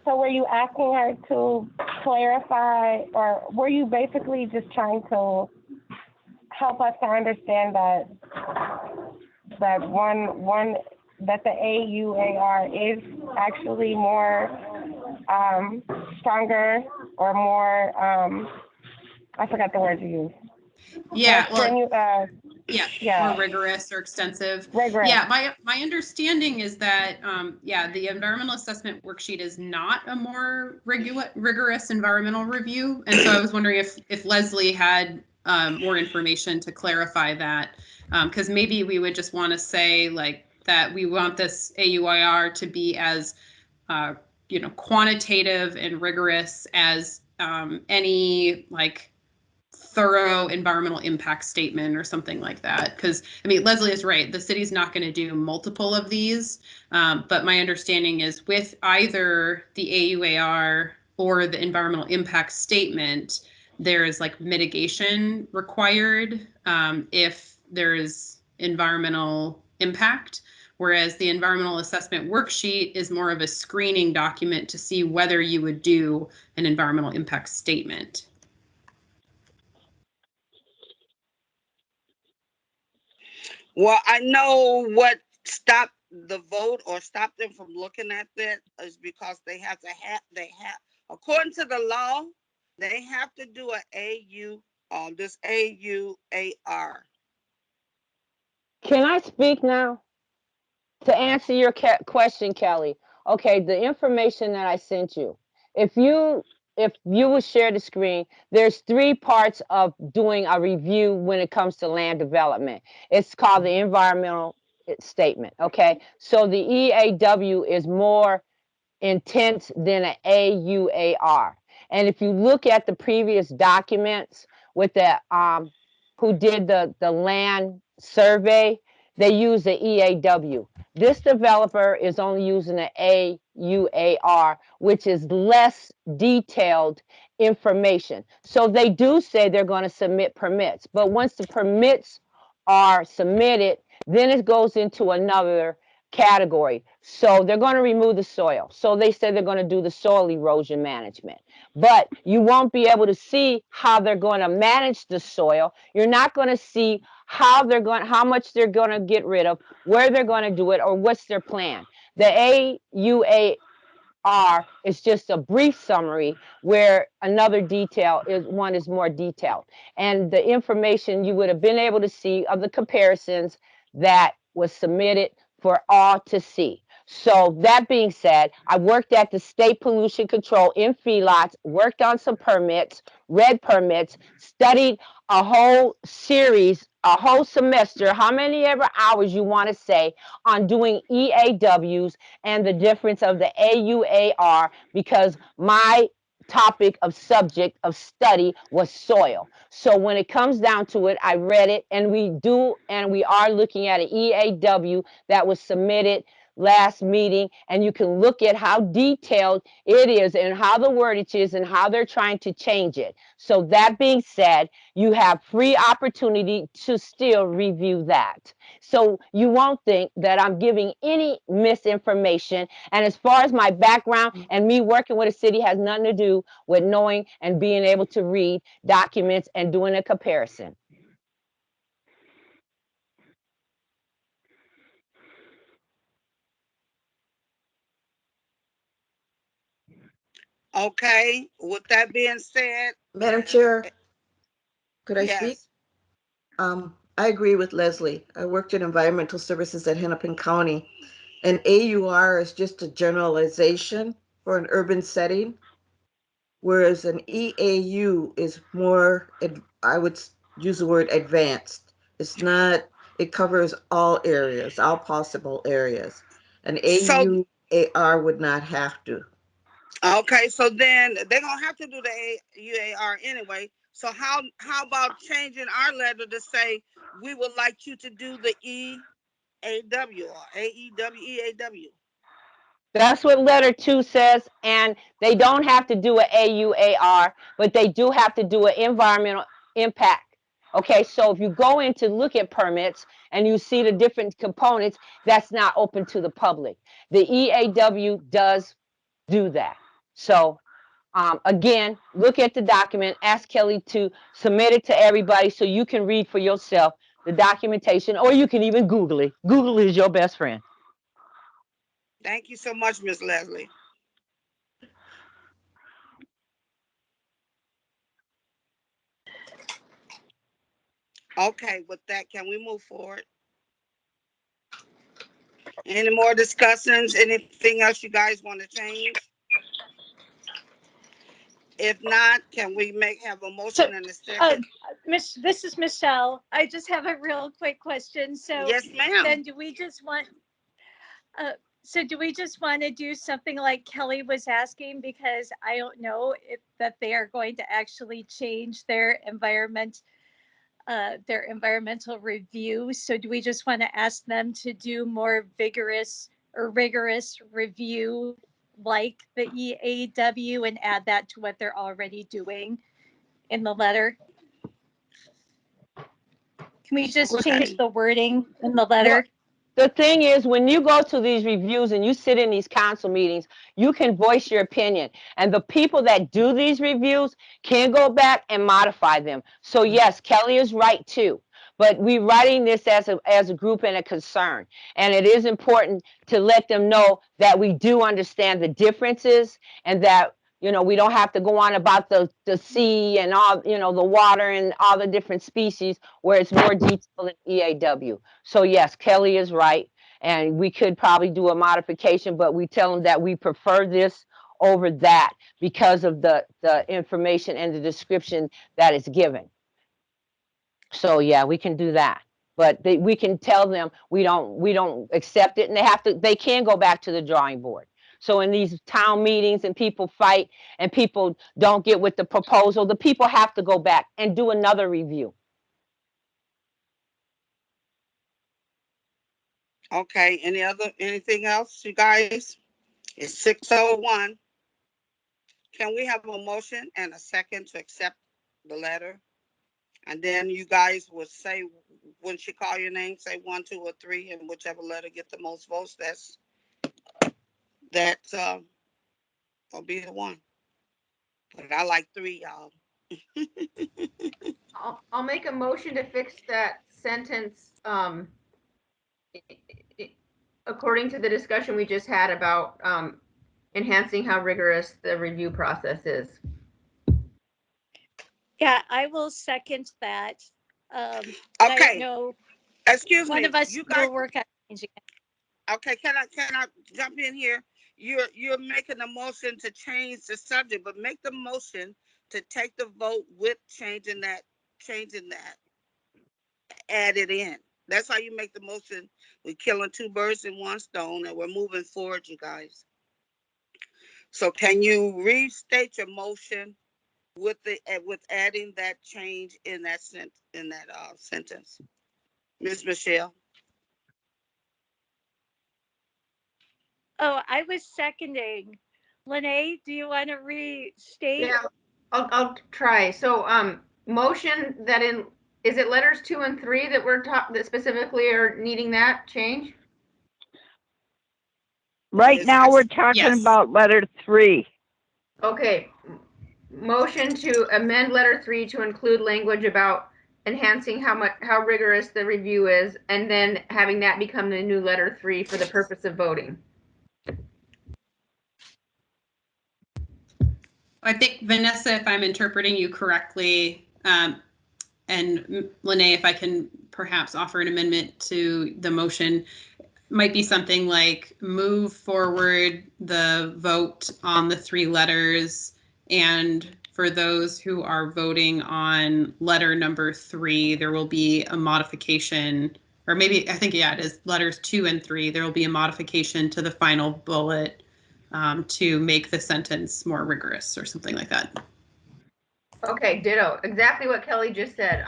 So were you asking her to clarify, or were you basically just trying to help us to understand that the AUAR is actually more stronger or more I forgot the word you used. Yeah, Yeah, more rigorous or extensive. Rigorous. Yeah, my understanding is that the environmental assessment worksheet is not a more rigorous environmental review, and so I was wondering if Leslie had more information to clarify that, because maybe we would just want to say like that we want this AUIR to be as quantitative and rigorous as any like thorough environmental impact statement or something like that. Because I mean, Leslie is right. The city's not going to do multiple of these. But my understanding is with either the AUAR or the environmental impact statement, there is like mitigation required if there is environmental impact. Whereas the environmental assessment worksheet is more of a screening document to see whether you would do an environmental impact statement. Well, I know what stopped the vote or stopped them from looking at that is because they have, according to the law, they have to do this AUAR. Can I speak now? To answer your question, Kelly, okay, the information that I sent you, if you would share the screen, there's 3 parts of doing a review when it comes to land development. It's called the environmental statement, okay? So the EAW is more intense than an AUAR. And if you look at the previous documents with the who did the land survey, they use the EAW. This developer is only using the AUAR, which is less detailed information. So they do say they're going to submit permits, but once the permits are submitted, then it goes into another category. So they're going to remove the soil. So they said they're going to do the soil erosion management. But you won't be able to see how they're going to manage the soil. You're not going to see how much they're going to get rid of, where they're going to do it, or what's their plan. The AUAR is just a brief summary where another detail is more detailed. And the information you would have been able to see of the comparisons that was submitted for all to see. So that being said, I worked at the state pollution control in feedlots, worked on some permits, read permits, studied a whole series, a whole semester, how many ever hours you want to say, on doing EAWs and the difference of the AUAR, because my topic of subject of study was soil. So when it comes down to it, I read it, and we are looking at an EAW that was submitted last meeting, and you can look at how detailed it is and how the wordage is and how they're trying to change it. So that being said, you have free opportunity to still review that. So you won't think that I'm giving any misinformation. And as far as my background and me working with a city has nothing to do with knowing and being able to read documents and doing a comparison. Okay, with that being said, Madam Chair, could I yes. speak? I agree with Leslie. I worked in environmental services at Hennepin County, and AUR is just a generalization for an urban setting, whereas an EAU is more, I would use the word advanced. It's not, it covers all areas, all possible areas. An AUAR would not have to. Okay, so then they're gonna have to do the UAR anyway. So how about changing our letter to say we would like you to do the EAW or EAW? That's what letter 2 says, and they don't have to do an AUAR, but they do have to do an environmental impact. Okay, so if you go in to look at permits and you see the different components, that's not open to the public. The EAW does do that. So again, look at the document, ask Kelly to submit it to everybody so you can read for yourself the documentation, or you can even Google it. Google is your best friend. Thank you so much, Ms. Leslie. Okay, with that, can we move forward? Any more discussions? Anything else you guys want to change? If not, can we have a motion and a second? This is Michelle. I just have a real quick question. So Yes, ma'am. then do we just want to do something like Kelly was asking, because I don't know if that they are going to actually change their environmental review. So do we just want to ask them to do more vigorous or rigorous review like the EAW and add that to what they're already doing in the letter? Can we just change the wording in the letter? The thing is, when you go to these reviews and you sit in these council meetings, you can voice your opinion. And the people that do these reviews can go back and modify them. So yes, Kelly is right too. But we're writing this as a group and a concern. And it is important to let them know that we do understand the differences, and that, you know, we don't have to go on about the sea and all, you know, the water and all the different species where it's more detailed in EAW. So yes, Kelly is right. And we could probably do a modification, but we tell them that we prefer this over that because of the information and the description that is given. So yeah, we can do that. But we can tell them we don't accept it, and they can go back to the drawing board. So in these town meetings and people fight and people don't get with the proposal, the people have to go back and do another review. Okay, anything else, you guys? It's 6:01. Can we have a motion and a second to accept the letter? And then you guys will say, when she call your name, say 1, 2, or 3, and whichever letter get the most votes, that's will be the one. But I like 3, y'all. I'll make a motion to fix that sentence, according to the discussion we just had about enhancing how rigorous the review process is. Yeah, I will second that. Okay. I don't know. Excuse one me. of us You guys will work on changing it. Okay, can I jump in here? You're making a motion to change the subject, but make the motion to take the vote with changing that, add it in. That's how you make the motion. We're killing 2 birds in 1 stone, and we're moving forward, you guys. So can you restate your motion with adding that change in that sentence, Ms. Michelle? Oh, I was seconding. Lene, do you want to restate? Yeah, I'll try. So motion that is it letters 2 and 3 that that specifically are needing that change? Right now we're talking about letter 3. Okay. Motion to amend letter 3 to include language about enhancing how rigorous the review is, and then having that become the new letter 3 for the purpose of voting. I think, Vanessa, if I'm interpreting you correctly, and Lene, if I can perhaps offer an amendment to the motion, might be something like move forward the vote on the 3 letters, and for those who are voting on letter number 3, there will be a modification, or maybe, I think, yeah, it is letters 2 and 3. There will be a modification to the final bullet to make the sentence more rigorous or something like that. Okay, ditto. Exactly what Kelly just said.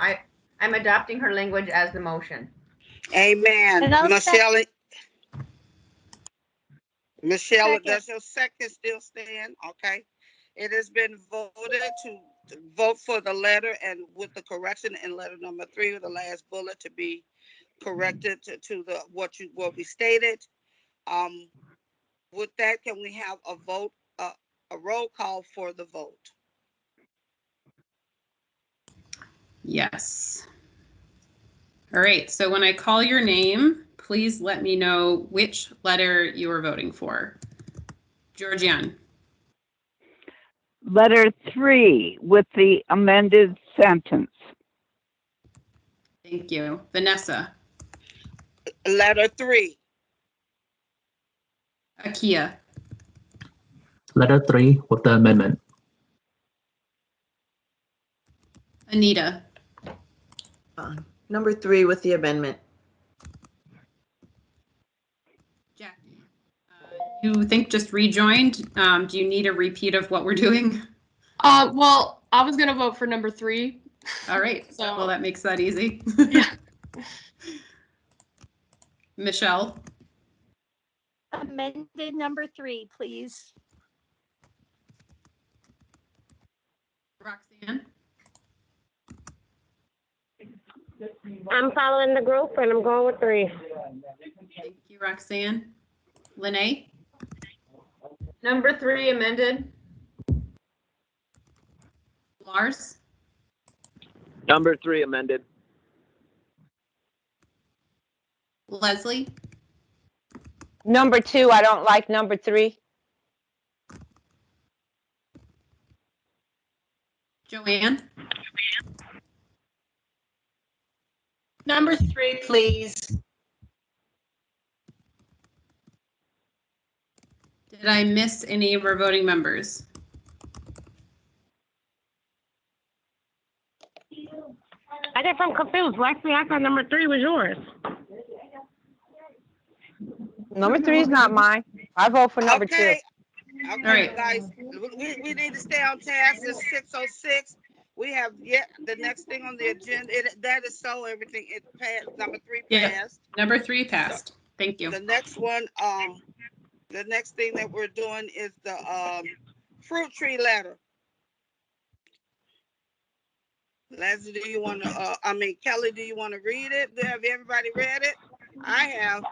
I'm adopting her language as the motion. Amen. Michelle, does your second still stand? Okay. It has been voted to vote for the letter, and with the correction in letter number 3, the last bullet, to be corrected to the what we stated. With that, can we have a vote, a roll call for the vote? Yes. All right, so when I call your name, please let me know which letter you are voting for. Georgianne. Letter 3 with the amended sentence. Thank you. Vanessa. Letter 3. Akia. Letter 3 with the amendment. Anita. Number 3 with the amendment. Jackie. You think just rejoined? Do you need a repeat of what we're doing? Well, I was gonna vote for number 3. All right. So well, that makes that easy. yeah. Michelle. Amended number 3, please. Roxanne. I'm following the group and I'm going with 3. Thank you, Roxanne. Lene. Number 3 amended. Lars. Number 3 amended. Leslie. Number 2, I don't like number 3. Joanne. Number 3, please. Did I miss any of our voting members? I guess I'm confused. Lexi, I thought number 3 was yours. Number 3 is not mine. I vote for number 2. Okay, All right. guys, we need to stay on task. It's 6:06. We have yet the next thing on the agenda. That is so everything it passed. Number 3 passed. Yeah, number 3 passed. So, thank you. The next one, the next thing that we're doing is the fruit tree letter. Leslie, do you want to? Kelly, do you want to read it? Have everybody read it? I have.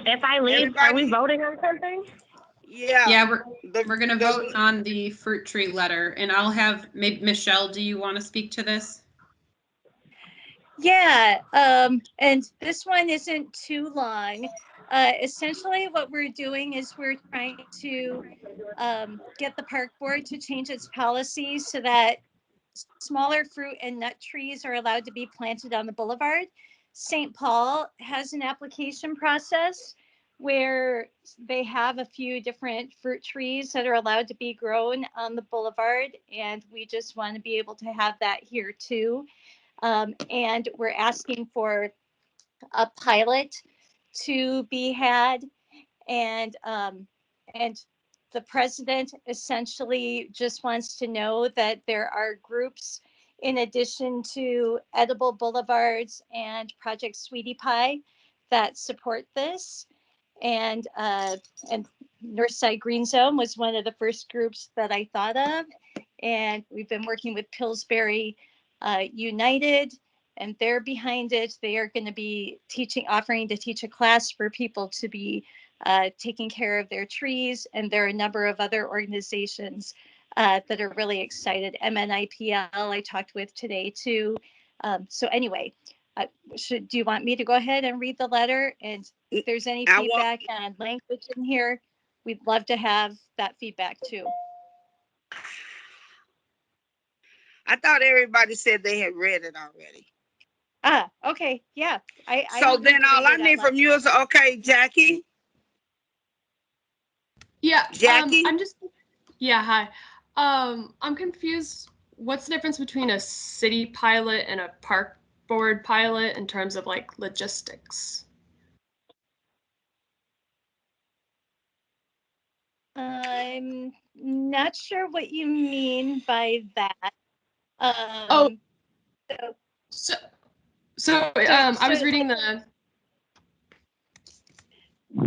If I leave, are we voting on something? Yeah. Yeah, we're gonna vote on the fruit tree letter, and I'll have maybe Michelle. Do you want to speak to this? Yeah, and this one isn't too long. Essentially, what we're doing is we're trying to get the park board to change its policy so that smaller fruit and nut trees are allowed to be planted on the boulevard. St. Paul has an application process where they have a few different fruit trees that are allowed to be grown on the boulevard, and we just want to be able to have that here too. And we're asking for a pilot to be had, and the president essentially just wants to know that there are groups in addition to Edible Boulevards and Project Sweetie Pie that support this. And Northside Green Zone was one of the first groups that I thought of. And we've been working with Pillsbury United, and they're behind it. They are going to be offering to teach a class for people to be taking care of their trees. And there are a number of other organizations that are really excited. MNIPL I talked with today too. So anyway, do you want me to go ahead and read the letter? And if there's any feedback on language in here, we'd love to have that feedback too. I thought everybody said they had read it already. Okay, yeah. So then all I need from you is, okay, Jackie. Yeah, Jackie. Hi. I'm confused. What's the difference between a city pilot and a park board pilot in terms of like logistics? I'm not sure what you mean by that. I was reading the.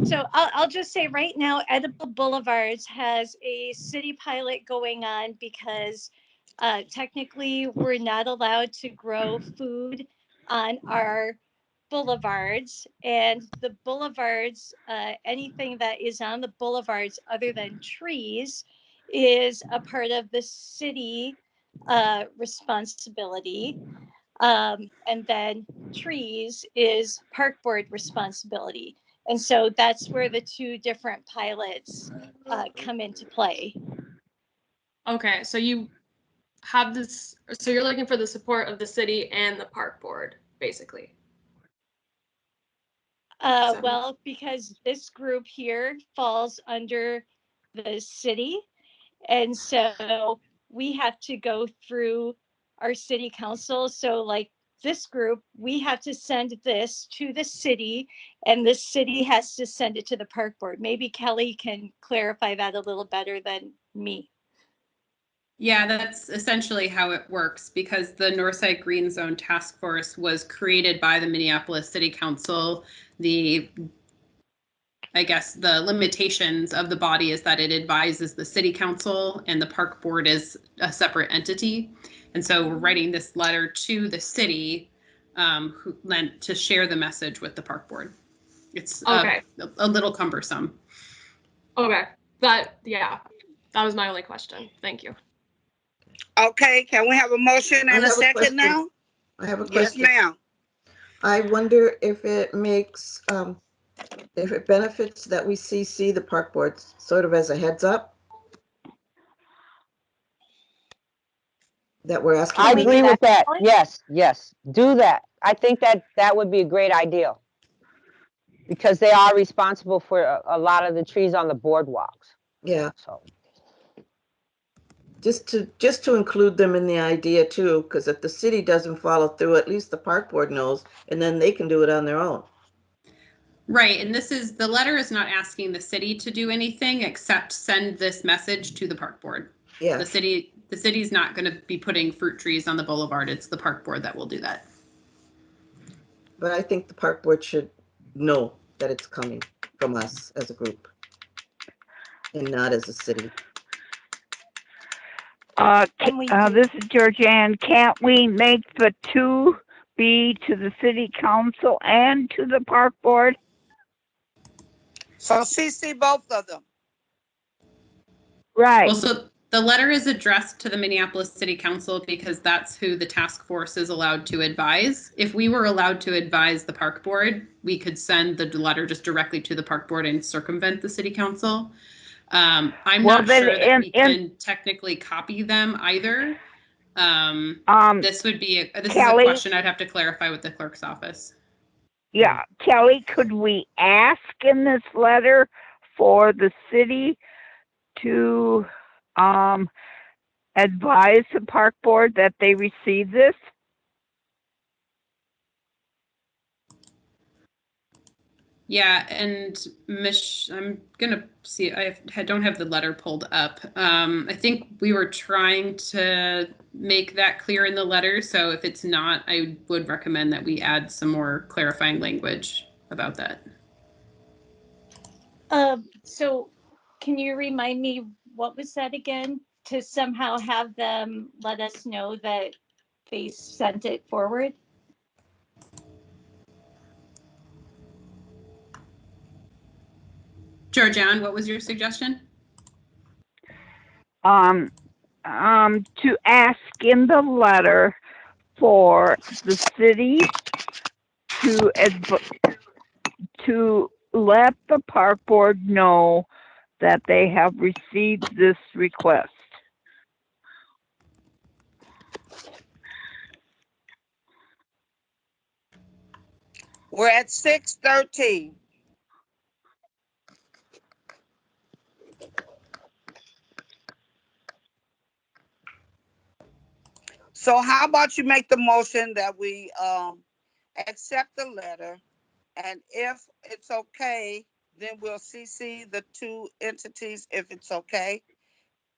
So I'll just say right now, Edible Boulevards has a city pilot going on because technically we're not allowed to grow food on our boulevards, and the boulevards, anything that is on the boulevards other than trees is a part of the city responsibility. And then trees is park board responsibility. And so that's where the two different pilots come into play. Okay, so you have this, so you're looking for the support of the city and the park board, basically. Well, because this group here falls under the city, and so we have to go through our city council. So like this group, we have to send this to the city, and the city has to send it to the park board. Maybe Kelly can clarify that a little better than me. Yeah, that's essentially how it works, because the Northside Green Zone Task Force was created by the Minneapolis City Council. I guess the limitations of the body is that it advises the city council, and the park board is a separate entity. And so we're writing this letter to the city who meant to share the message with the park board. It's Okay. a little cumbersome. Okay, yeah, that was my only question. Thank you. Okay, can we have a motion and a second question. now? I have a Yes, question. ma'am. I wonder if it makes, if it benefits that we CC the park boards sort of as a heads up. That we're asking. I we agree do with that. Kelly? Yes, yes, do that. I think that would be a great idea. Because they are responsible for a lot of the trees on the boardwalks. Yeah, So just to include them in the idea too, because if the city doesn't follow through, at least the park board knows, and then they can do it on their own. Right, and the letter is not asking the city to do anything except send this message to the park board. Yeah, The city's not going to be putting fruit trees on the boulevard. It's the park board that will do that. but I think the park board should know that it's coming from us as a group and not as a city. This is Georgianne. Can't we make the 2 be to the city council and to the park board? So CC both of them. Right. Well, so the letter is addressed to the Minneapolis City Council because that's who the task force is allowed to advise. If we were allowed to advise the park board, we could send the letter just directly to the park board and circumvent the city council. I'm not sure that we can technically copy them either. This is a question I'd have to clarify with the clerk's office. Yeah, Kelly, could we ask in this letter for the city to advise the park board that they receive this? Yeah, and I'm gonna see. I don't have the letter pulled up. I think we were trying to make that clear in the letter. So if it's not, I would recommend that we add some more clarifying language about that. So can you remind me, what was that again? To somehow have them let us know that they sent it forward? Georgianne, what was your suggestion? To ask in the letter for the city to let the park board know that they have received this request. We're at 6:13. So how about you make the motion that we accept the letter, and if it's okay, then we'll CC the 2 entities if it's okay.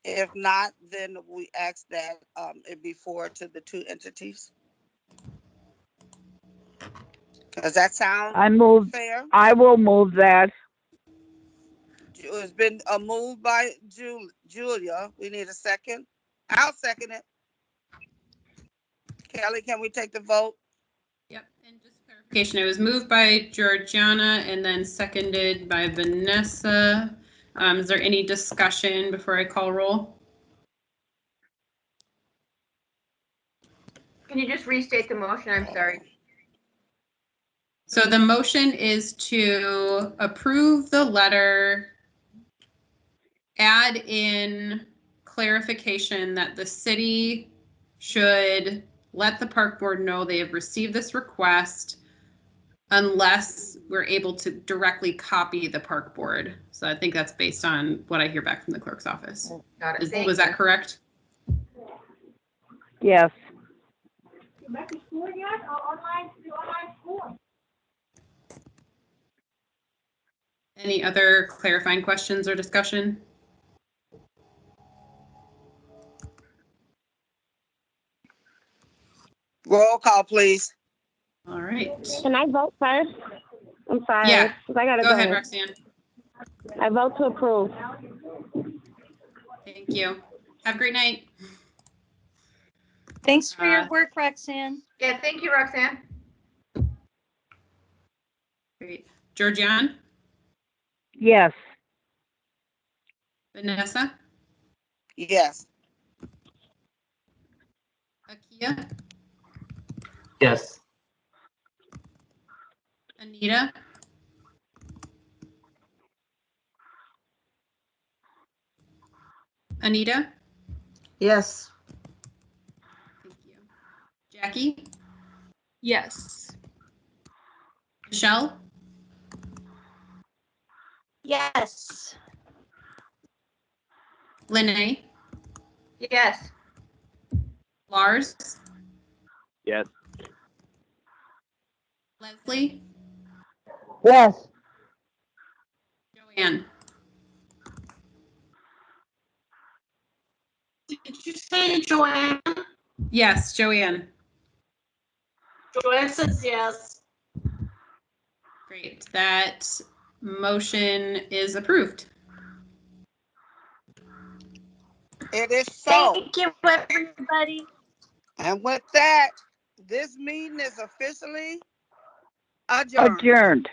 If not, then we ask that it be forwarded to the 2 entities. Does that sound fair? I will move that. It's been moved by Julia. We need a second. I'll second it. Kelly, can we take the vote? Yep, and just clarification, it was moved by Georgiana and then seconded by Vanessa. Is there any discussion before I call roll? Can you just restate the motion? I'm sorry. So the motion is to approve the letter, add in clarification that the city should let the park board know they have received this request unless we're able to directly copy the park board. So I think that's based on what I hear back from the clerk's office. Got it. Was that correct? Yes. Any other clarifying questions or discussion? Roll call, please. All right. Can I vote first? I'm sorry. Yeah. 'Cause I gotta Go ahead, Roxanne. I vote to approve. Thank you. Have a great night. Thanks for your work, Roxanne. Yeah, thank you, Roxanne. Great. Georgianne? Yes. Vanessa? Yes. Akia? Yes. Anita? Anita? Yes. Thank you. Jackie? Yes. Michelle? Yes. Lene? Yes. Lars? Yes. Leslie? Yes. Joanne? Did you say Joanne? Yes, Joanne. Joanne says yes. Great. That motion is approved. It is so. Thank you, everybody. And with that, this meeting is officially adjourned. Adjourned.